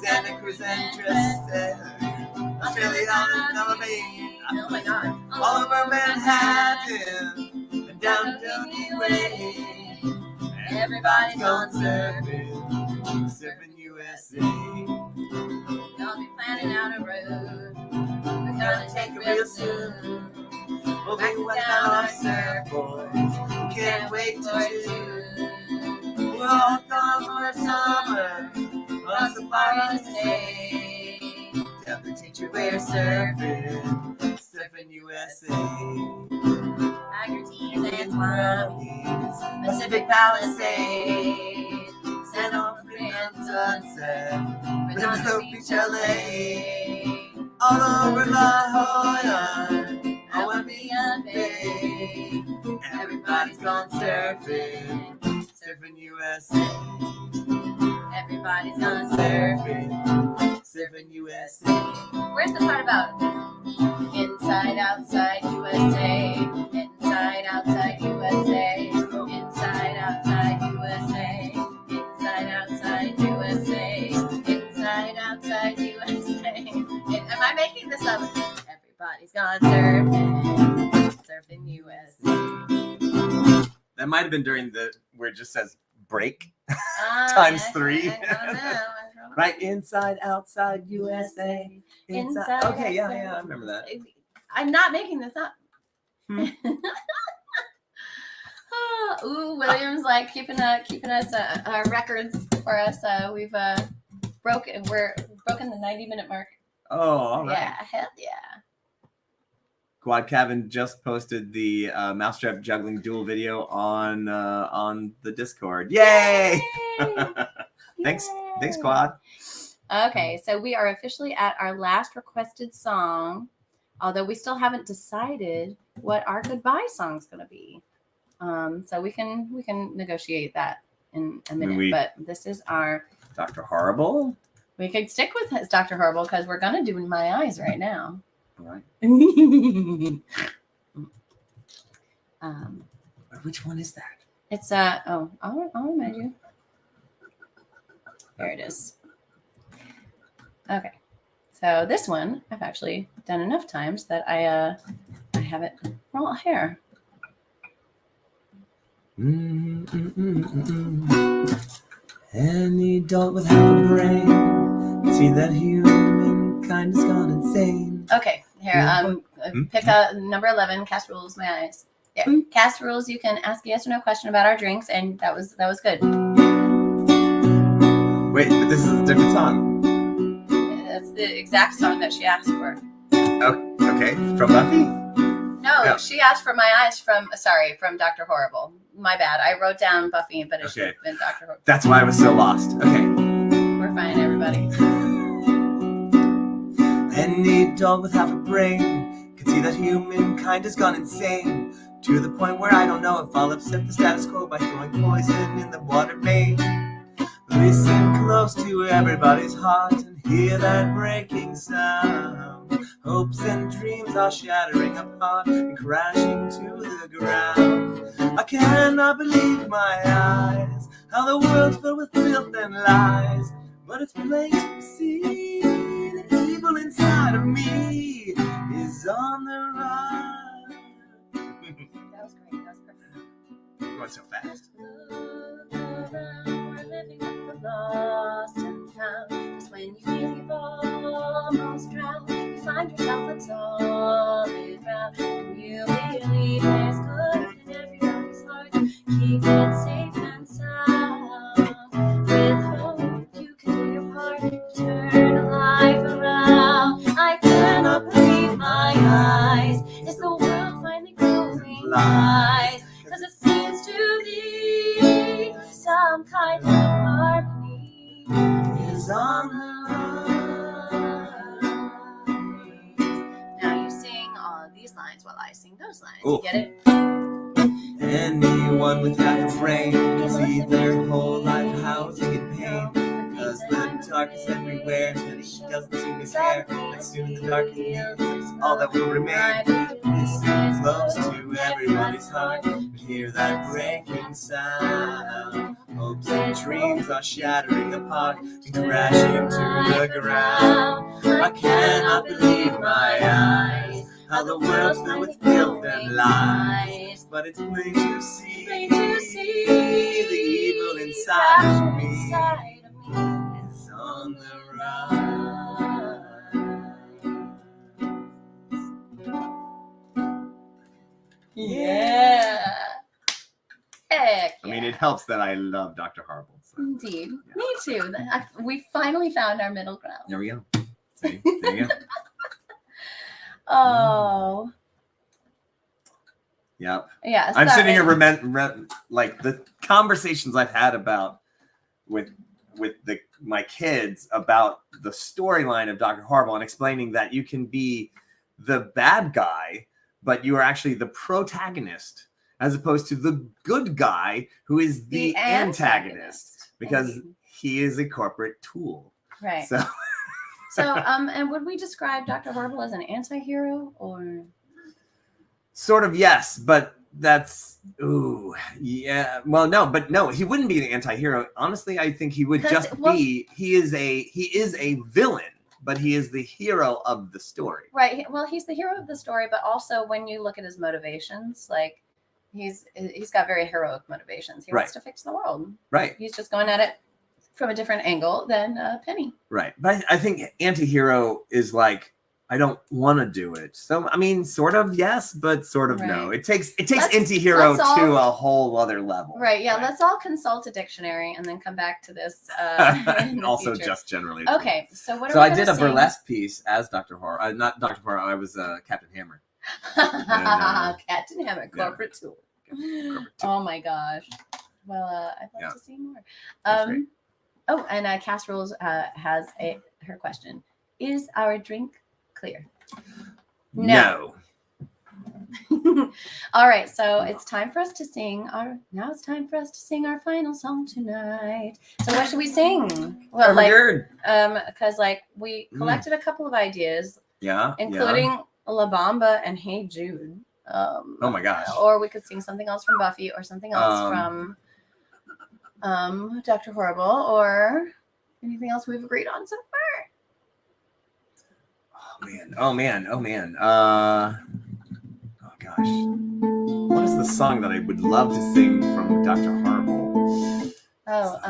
Santa Cruz and Tristan, Australia and Maine, Oh my God. all over Manhattan and down Dundee Way. Everybody's gone surfing, surfing USA. I'll be planning out a road. We're Gonna take it real soon. We'll be wet on our surfboards. We can't wait to June. We're all gone for summer. On safari to stay. Tell the teacher we're surfing, surfing USA. Tiger tees and swans. Pacific Palisades, San Onofre sunset, Redondo Beach, LA, all over La Jolla, Olympian Bay. Everybody's gone surfing, surfing USA. Everybody's gone surf. Surfing USA. Where's the part about inside, outside USA? Inside, outside USA. Inside, outside USA. Inside, outside USA. Inside, outside USA. Am I making this up? Everybody's gone surfing. Surfing USA. That might have been during the where it just says break. Times 3. I don't know. Right, inside, outside USA. Inside, Okay, yeah, outside. I remember that. I'm not making this up. Ooh, William's like keeping us our records for us. We've broken the 90-minute mark. Oh, all right. Yeah, hell yeah. Quad Cabin just posted the mousetrap juggling duel video on the Discord. Yay! Thanks, Quad. Okay, so we are officially at our last requested song, although we still haven't decided what our goodbye song's going to be. So we can negotiate that in a minute. But this is our Dr. Horrible. We could stick with Dr. Horrible because we're going to do In My Eyes right now. All right. Which one is that? It's I'll remind you. There it is. Okay, so this one I've actually done enough times that I have it right here. Any adult with half a brain, see that humankind has gone insane. Okay, here pick a number 11. Cast rules. My eyes. Yeah, cast rules. You can ask a yes or no question about our drinks, and that was good. Wait, but this is a different song. That's the exact song that she asked for. Oh, okay, from Buffy. No, she asked for My Eyes from Dr. Horrible. My bad. I wrote down Buffy, but it should have been Dr. Horrible. That's why I was so lost. Okay. We're fine, everybody. Any adult with half a brain can see that humankind has gone insane, to the point where I don't know if I'll upset the status quo by throwing poison in the water main. Listen close to everybody's heart and hear that breaking sound. Hopes and dreams are shattering apart and crashing to the ground. I cannot believe my eyes, how the world's filled with filth and lies. But it's plain to see the evil inside of me is on the rise. That was great. That was perfect. Going so fast. Look around, we're living at the lost and found. Just when you feel you've almost drowned, you find yourself on solid ground, and you believe there's good in everybody's heart. Keep it safe and sound. With hope you some kind of harmony is on the rise. Now you sing all of these lines while I sing those lines. Ooh. You get it? Anyone with half a brain can see their whole life housing in pain. Because the dark is everywhere and he doesn't seem to care. And soon the dark is all that will remain. This flows to everybody's heart. But hear that breaking sound. Hopes and dreams are shattering apart and crashing to the ground. I cannot believe my eyes. How the world's filled with guilt and lies. But it's plain to see the evil inside of me is on the rise. Yeah. Heck I mean, yeah. it helps that I love Dr. Horrible. So. Indeed. Me too. We finally found our middle ground. There we go. See? There you go. Oh. Yep. Yeah. I'm sitting here sorry. like the conversations I've had with my kids about the storyline of Dr. Horrible and explaining that you can be the bad guy, but you are actually the protagonist as opposed to the good guy who is the antagonist because he is a corporate tool. Right. So and would we describe Dr. Horrible as an anti-hero or? sort of, yes, but that's yeah. Well, no, he wouldn't be an anti-hero. Honestly, I think he would just be. He is a villain, but he is the hero of the story. Right. Well, he's the hero of the story, but also when you look at his motivations, like he's got very heroic motivations. He wants to fix the world. Right. He's just going at it from a different angle than Penny. Right. But I think anti-hero is like, I don't want to do it. So, I mean, sort of yes, but sort of no. It takes anti-hero to a whole other level. Right. Yeah. Let's all consult a dictionary and then come back to this. Also future. just generally. Okay. So what are so we I did a sing? burlesque piece as Dr. Horror. Not Dr. Horror. I was Captain Hammer. And, Captain Hammer, corporate tool. Oh my gosh. Well, I'd love to see more. Oh, and Cass Rules has her question. Is our drink clear? No. All right, so it's time for us to sing our final song tonight. So what should we sing? Well, because we collected a couple of ideas, including La Bamba and Hey Jude. Oh my gosh. Or we could sing something else from Buffy or something else from Dr. Horrible or anything else we've agreed on so far. Oh man. Oh gosh. What is the song that I would love to sing from Dr. Horrible? Well,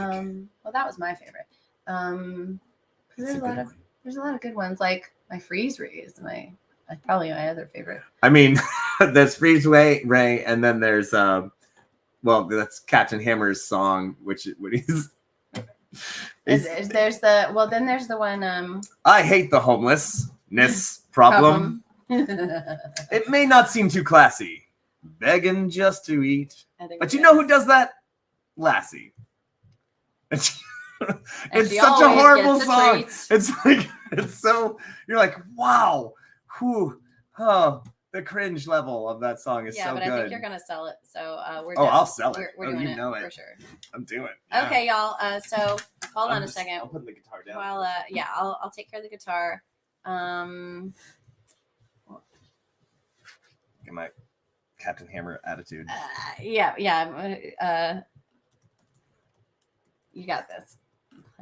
that was my favorite. There's a lot of good ones, like my Freeze Ray is probably my other favorite. I mean, there's Freeze Ray, and then there's that's Captain Hammer's song, which there's the one I hate the homelessness problem. It may not seem too classy, begging just to eat, but you know who does that? Lassie. It's such a horrible song. It's so you're like, wow, the cringe level of that song is so good. Yeah, but I think you're gonna sell it. So we're I'll sell it. We're doing it for sure. I'm doing it. Yeah. Okay, y'all. So hold on a second. I'll put the guitar down. Well, I'll take care of the guitar. Get my Captain Hammer attitude. You got this.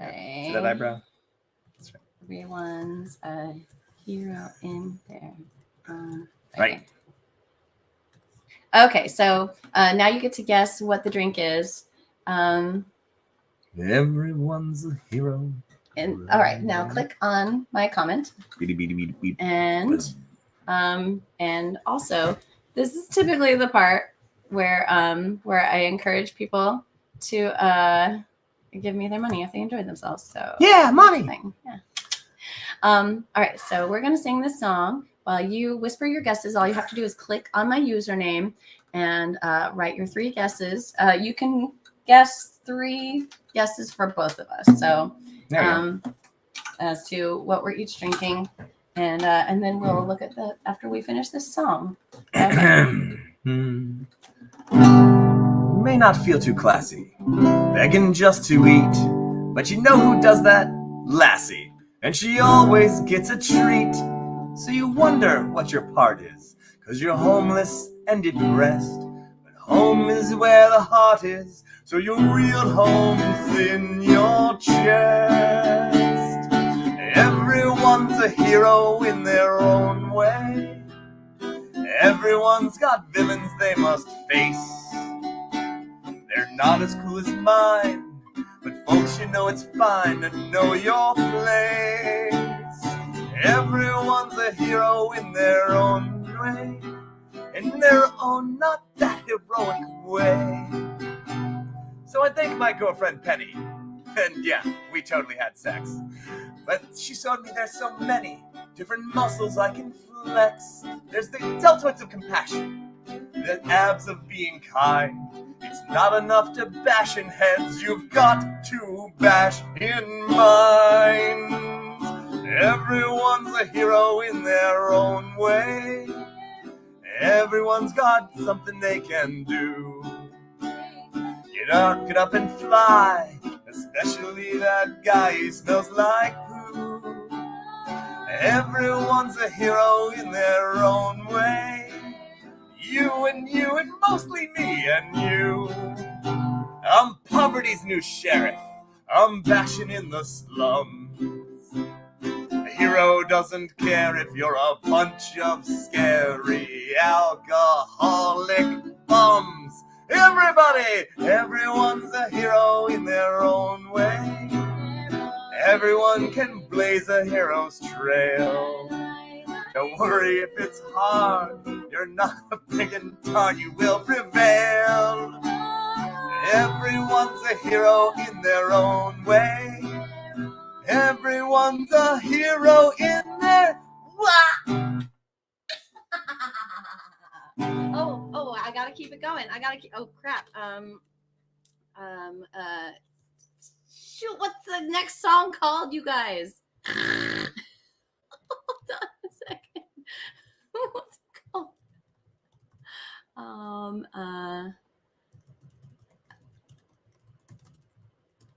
Okay. See that eyebrow? That's right. Everyone's a hero in there. Right. Okay, so now you get to guess what the drink is. Everyone's a hero. And all right, now click on my comment. And also, this is typically the part where I encourage people to give me their money if they enjoyed themselves. So yeah, money. Yeah. All right, so we're gonna sing this song. While you whisper your guesses, all you have to do is click on my username and write your 3 guesses. You can guess 3 guesses for both of us. So, There you go. as to what we're each drinking, and then we'll look at the after we finish this song. Okay. You may not feel too classy, begging just to eat, but you know who does that? Lassie. And she always gets a treat. So you wonder what your part is, 'cause you're homeless and depressed. But home is where the heart is, so your real home's in your chest. Everyone's a hero in their own way. Everyone's got villains they must face. They're not as cool as mine, but folks, you know it's fine to know your place. Everyone's a hero in their own way, in their own not that heroic way. So I thank my girlfriend Penny, and yeah, we totally had sex. But she showed me there's so many different muscles I can flex. There's the deltoids of compassion, the abs of being kind. It's not enough to bash in heads, you've got to bash in minds. Everyone's a hero in their own way. Everyone's got something they can do. Get up and fly, especially that guy who smells like poo. Everyone's a hero in their own way. You and mostly me and you. I'm poverty's new sheriff. I'm bashing in the slums. A hero doesn't care if you're a bunch of scary alcoholic bums. Everybody, everyone's a hero in their own way. Everyone can blaze a hero's trail. Don't worry if it's hard, you're not a friggin' tar, you will prevail. Everyone's a hero in their own way. Everyone's a hero in their Oh, I gotta keep it going. Oh crap. Shoot, what's the next song called, you guys? Hold on a second. What's it called?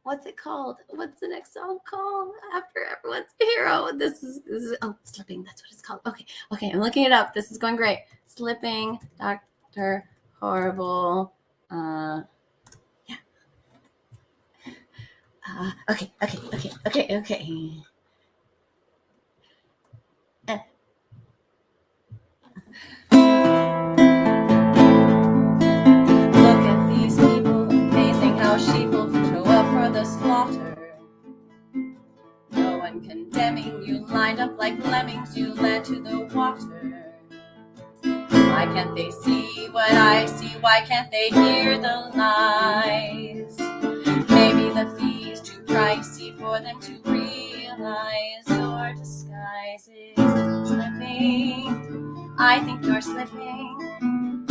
What's it called? What's the next song called after everyone's a hero? This is Slipping. That's what it's called. Okay, I'm looking it up. This is going great. Slipping, Dr. Horrible. Yeah. Okay. Look at these people, amazing how sheeple show up for the slaughter. No one condemning you, lined up like lemmings, you led to the water. Why can't they see what I see? Why can't they hear the lies? Maybe the fee's too pricey for them to realize your disguise is slipping. I think you're slipping.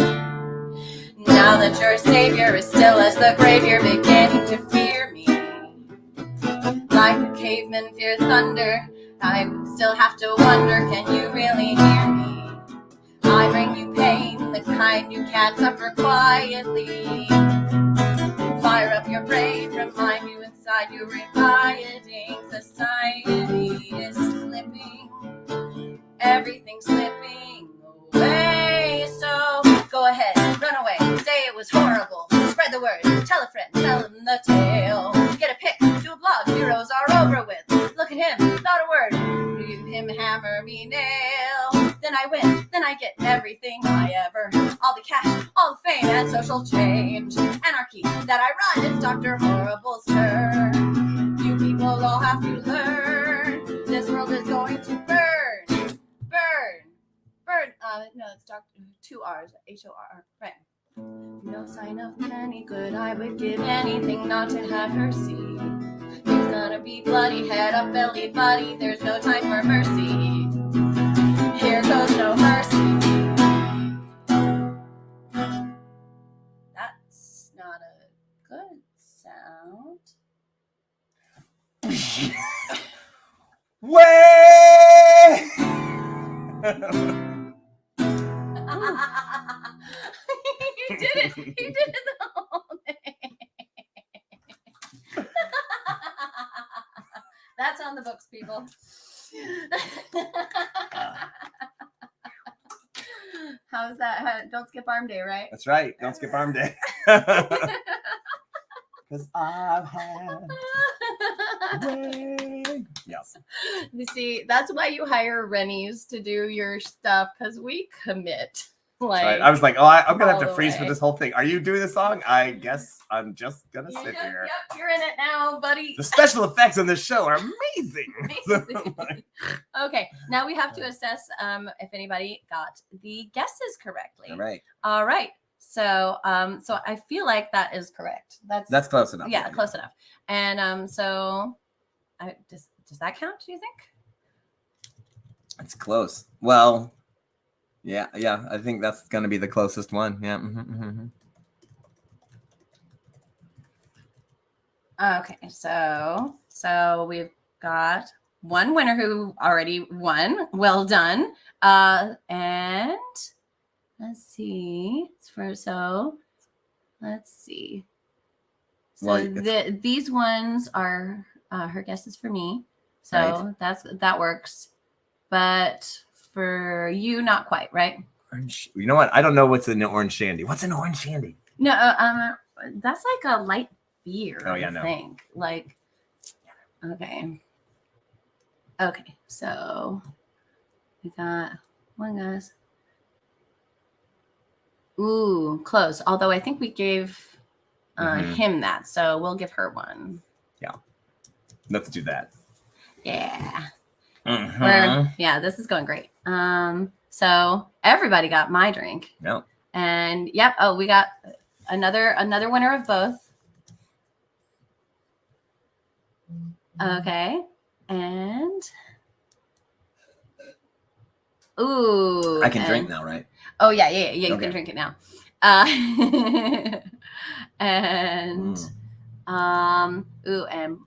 Now that your savior is still as the grave, you're beginning to fear me. Like the cavemen fear thunder, I still have to wonder, can you really hear me? I bring you pain, the kind you can't suffer quietly. Fire up your brain, remind you inside you're rioting. Society is slipping, everything's slipping away. So go ahead, run away, say it was horrible. Spread the word, tell a friend, tell them the tale. Get a pic, do a blog, heroes are over with. Look at him, not a word, leave him hammer me nail. Then I win, then I get everything I ever. All the cash, all the fame, and social change. Anarchy that I run, it's Dr. Horrible's turn. You people all have to learn, this world is going to burn. No, it's Dr. 2 R's, H-O-R-R, right. No sign of Penny good, I would give anything not to have her see. It's gonna be bloody, head up, belly, buddy, there's no time for mercy. Here goes no mercy. That's not a good Way! You did it. You did it the whole thing. That's on the books, people. How's that? Don't skip arm day, right? That's right. Don't skip arm day. Because I've had way. Yes. You see, that's why you hire Rennies to do your stuff, because we commit. Like, Right. I was like, I'm gonna have all to the freeze for way. this whole thing. Are you doing the song? I guess I'm just gonna Yep, sit here. yep, you're in it now, buddy. The special effects on this show are amazing. Amazing. Okay, now we have to assess if anybody got the guesses correctly. All right. All right. So so I feel like that is correct. That's close enough. yeah, close enough. And so does that count, do you think? It's close. Well, yeah. I think that's gonna be the closest one. Yeah. Okay, so we've got one winner who already won. Well done. And let's see. Let's see. So Well, these ones are her guesses for me. So Right. that works. But for you, not quite, right? Orange. You know what? I don't know what's in an orange shandy. What's an orange shandy? No, that's like a light beer. Oh, yeah, I no. think. Like, okay. Okay, so we got one guys. Ooh, close. Although I think we gave Mhm. him that, so we'll give her one. Let's do that. Yeah. Mhm. Yeah, this is going great. So everybody got my drink. No. And yep, oh, we got another winner of both. Okay. And ooh. I can drink and- now, right? Oh yeah, you Okay. can drink it now. And ooh, and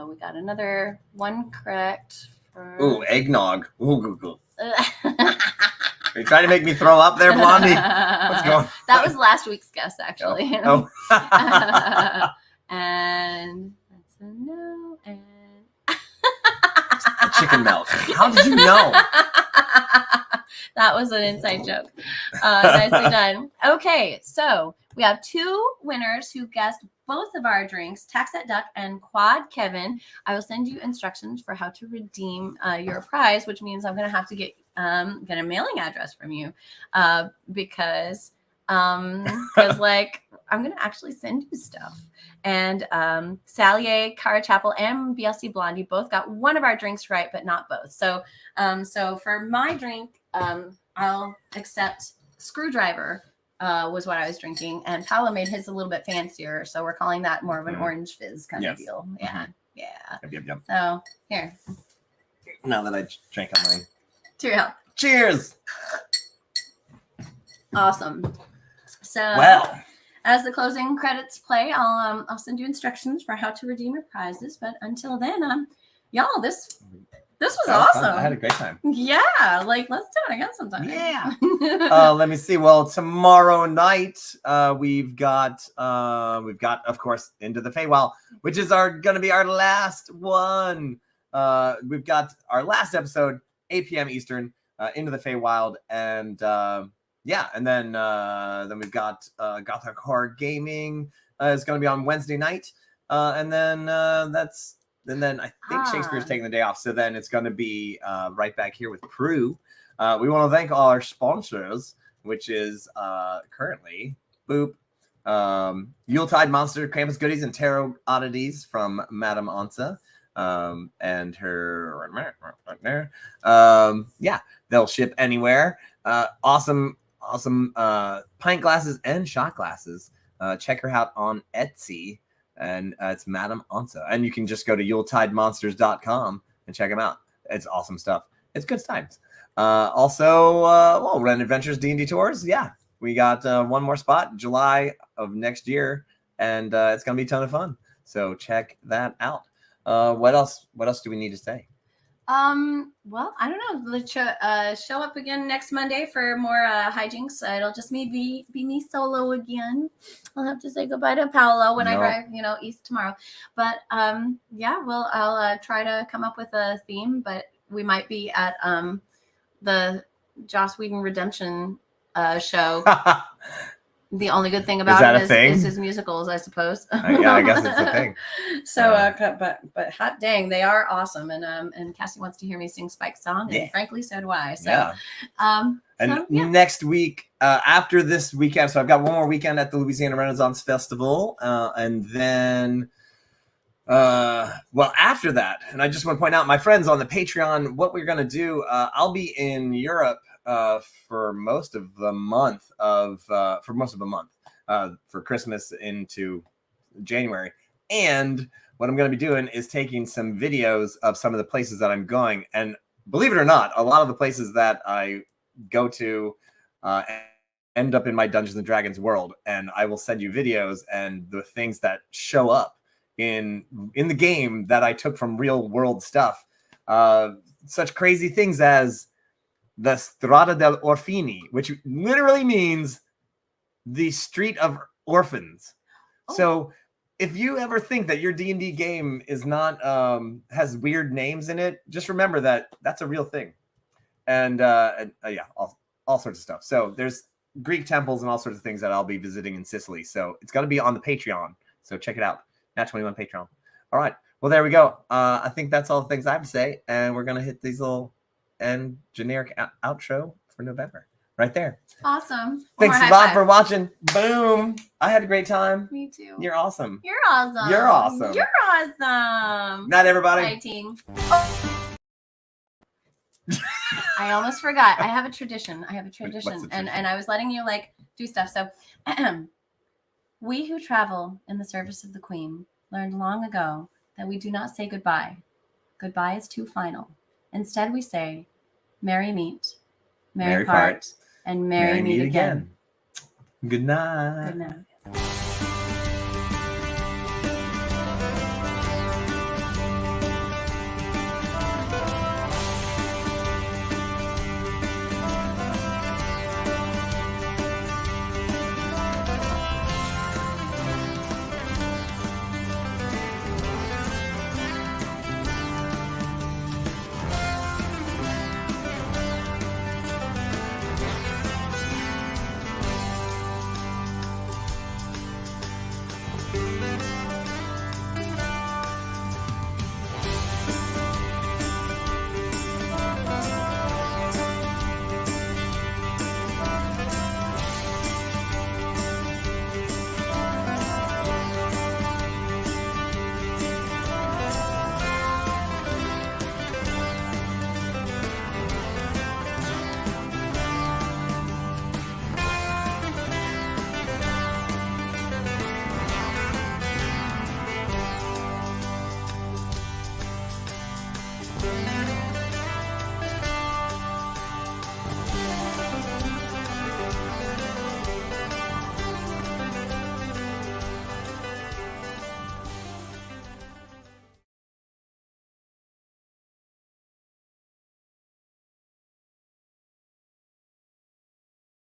we got another one correct for Ooh, eggnog. Ooh. Are you trying to make me throw up there, Blondie? What's going on? That was last week's guess, actually. Oh. And that's a no. And Chicken melt. How did you know? that was an inside joke. Nicely done. Okay, so we have two winners who guessed both of our drinks, Taxet Duck and Quad Kevin. I will send you instructions for how to redeem your prize, which means I'm going to have to get a mailing address from you because like I'm going to actually send you stuff. And Salier, Cara Chapel, and BLC Blondie both got one of our drinks right, but not both. So so for my drink, I'll accept Screwdriver. Was what I was drinking, and Paolo made his a little bit fancier, so we're calling that more of an orange fizz kind of Yes. deal. Yeah, yeah. Yep. So here, Now that I drank on mine. to your help. Cheers. Awesome. So Well, as the closing credits play, I'll send you instructions for how to redeem your prizes. But until then, y'all, this was that was fun. awesome. I had a great time. Yeah, like let's do it again sometime. Yeah. Let me see. Well, tomorrow night we've got of course Into the Feywild, which is gonna be our last one. We've got our last episode, 8 p.m. Eastern, Into the Feywild, and and then we've got Gothic Horror Gaming is gonna be on Wednesday night, and then I think Shakespeare's taking the day off, so then it's gonna be right back here with Prue. We want to thank all our sponsors, which is currently Boop, Yuletide Monster, Campus Goodies, and Tarot Oddities from Madame Ansa, and her they'll ship anywhere. Awesome pint glasses and shot glasses. Check her out on Etsy, and it's Madame Ansa, and you can just go to Yuletide-monsters.com and check them out. It's awesome stuff. It's good times. Also, Ren Adventures D&D Tours. Yeah, we got one more spot, July of next year, and it's gonna be a ton of fun. So check that out. What else? What else do we need to say? Well, I don't know. Let's show up again next Monday for more hijinks. It'll just be me solo again. I'll have to say goodbye to Paolo when I drive, east tomorrow. But yeah, well, I'll try to come up with a theme, but we might be at the Joss Whedon Redemption show. The only good thing about it is his musicals, I suppose. Yeah, I guess it's a thing. So, but hot dang, they are awesome, and Cassie wants to hear me sing Spike's song, and frankly, so do I. So, next week, after this weekend, so I've got one more weekend at the Louisiana Renaissance Festival, and then, after that, and I just want to point out, my friends on the Patreon, what we're gonna do, I'll be in Europe. For most of the month for Christmas into January. And what I'm going to be doing is taking some videos of some of the places that I'm going. And believe it or not, a lot of the places that I go to end up in my Dungeons and Dragons world. And I will send you videos and the things that show up in the game that I took from real world stuff. Such crazy things as the Strada del Orfini, which literally means the street of orphans. Oh. So if you ever think that your D&D game is not has weird names in it, just remember that that's a real thing. And all sorts of stuff. So there's Greek temples and all sorts of things that I'll be visiting in Sicily. So it's going to be on the Patreon. So check it out. Nat 21 Patreon. All right. Well, there we go. I think that's all the things I have to say. And we're going to hit these little and generic outro for November right there. Awesome. Thanks a lot for watching. Boom. I had a great time. Me too. You're awesome. You're awesome. You're awesome. You're awesome. Night, everybody. Bye, team. I almost forgot. I have a tradition. And I was letting you do stuff. So we who travel in the service of the Queen learned long ago that we do not say goodbye. Goodbye is too final. Instead, we say, merry meet, merry part, and merry meet again. Good night. Good night.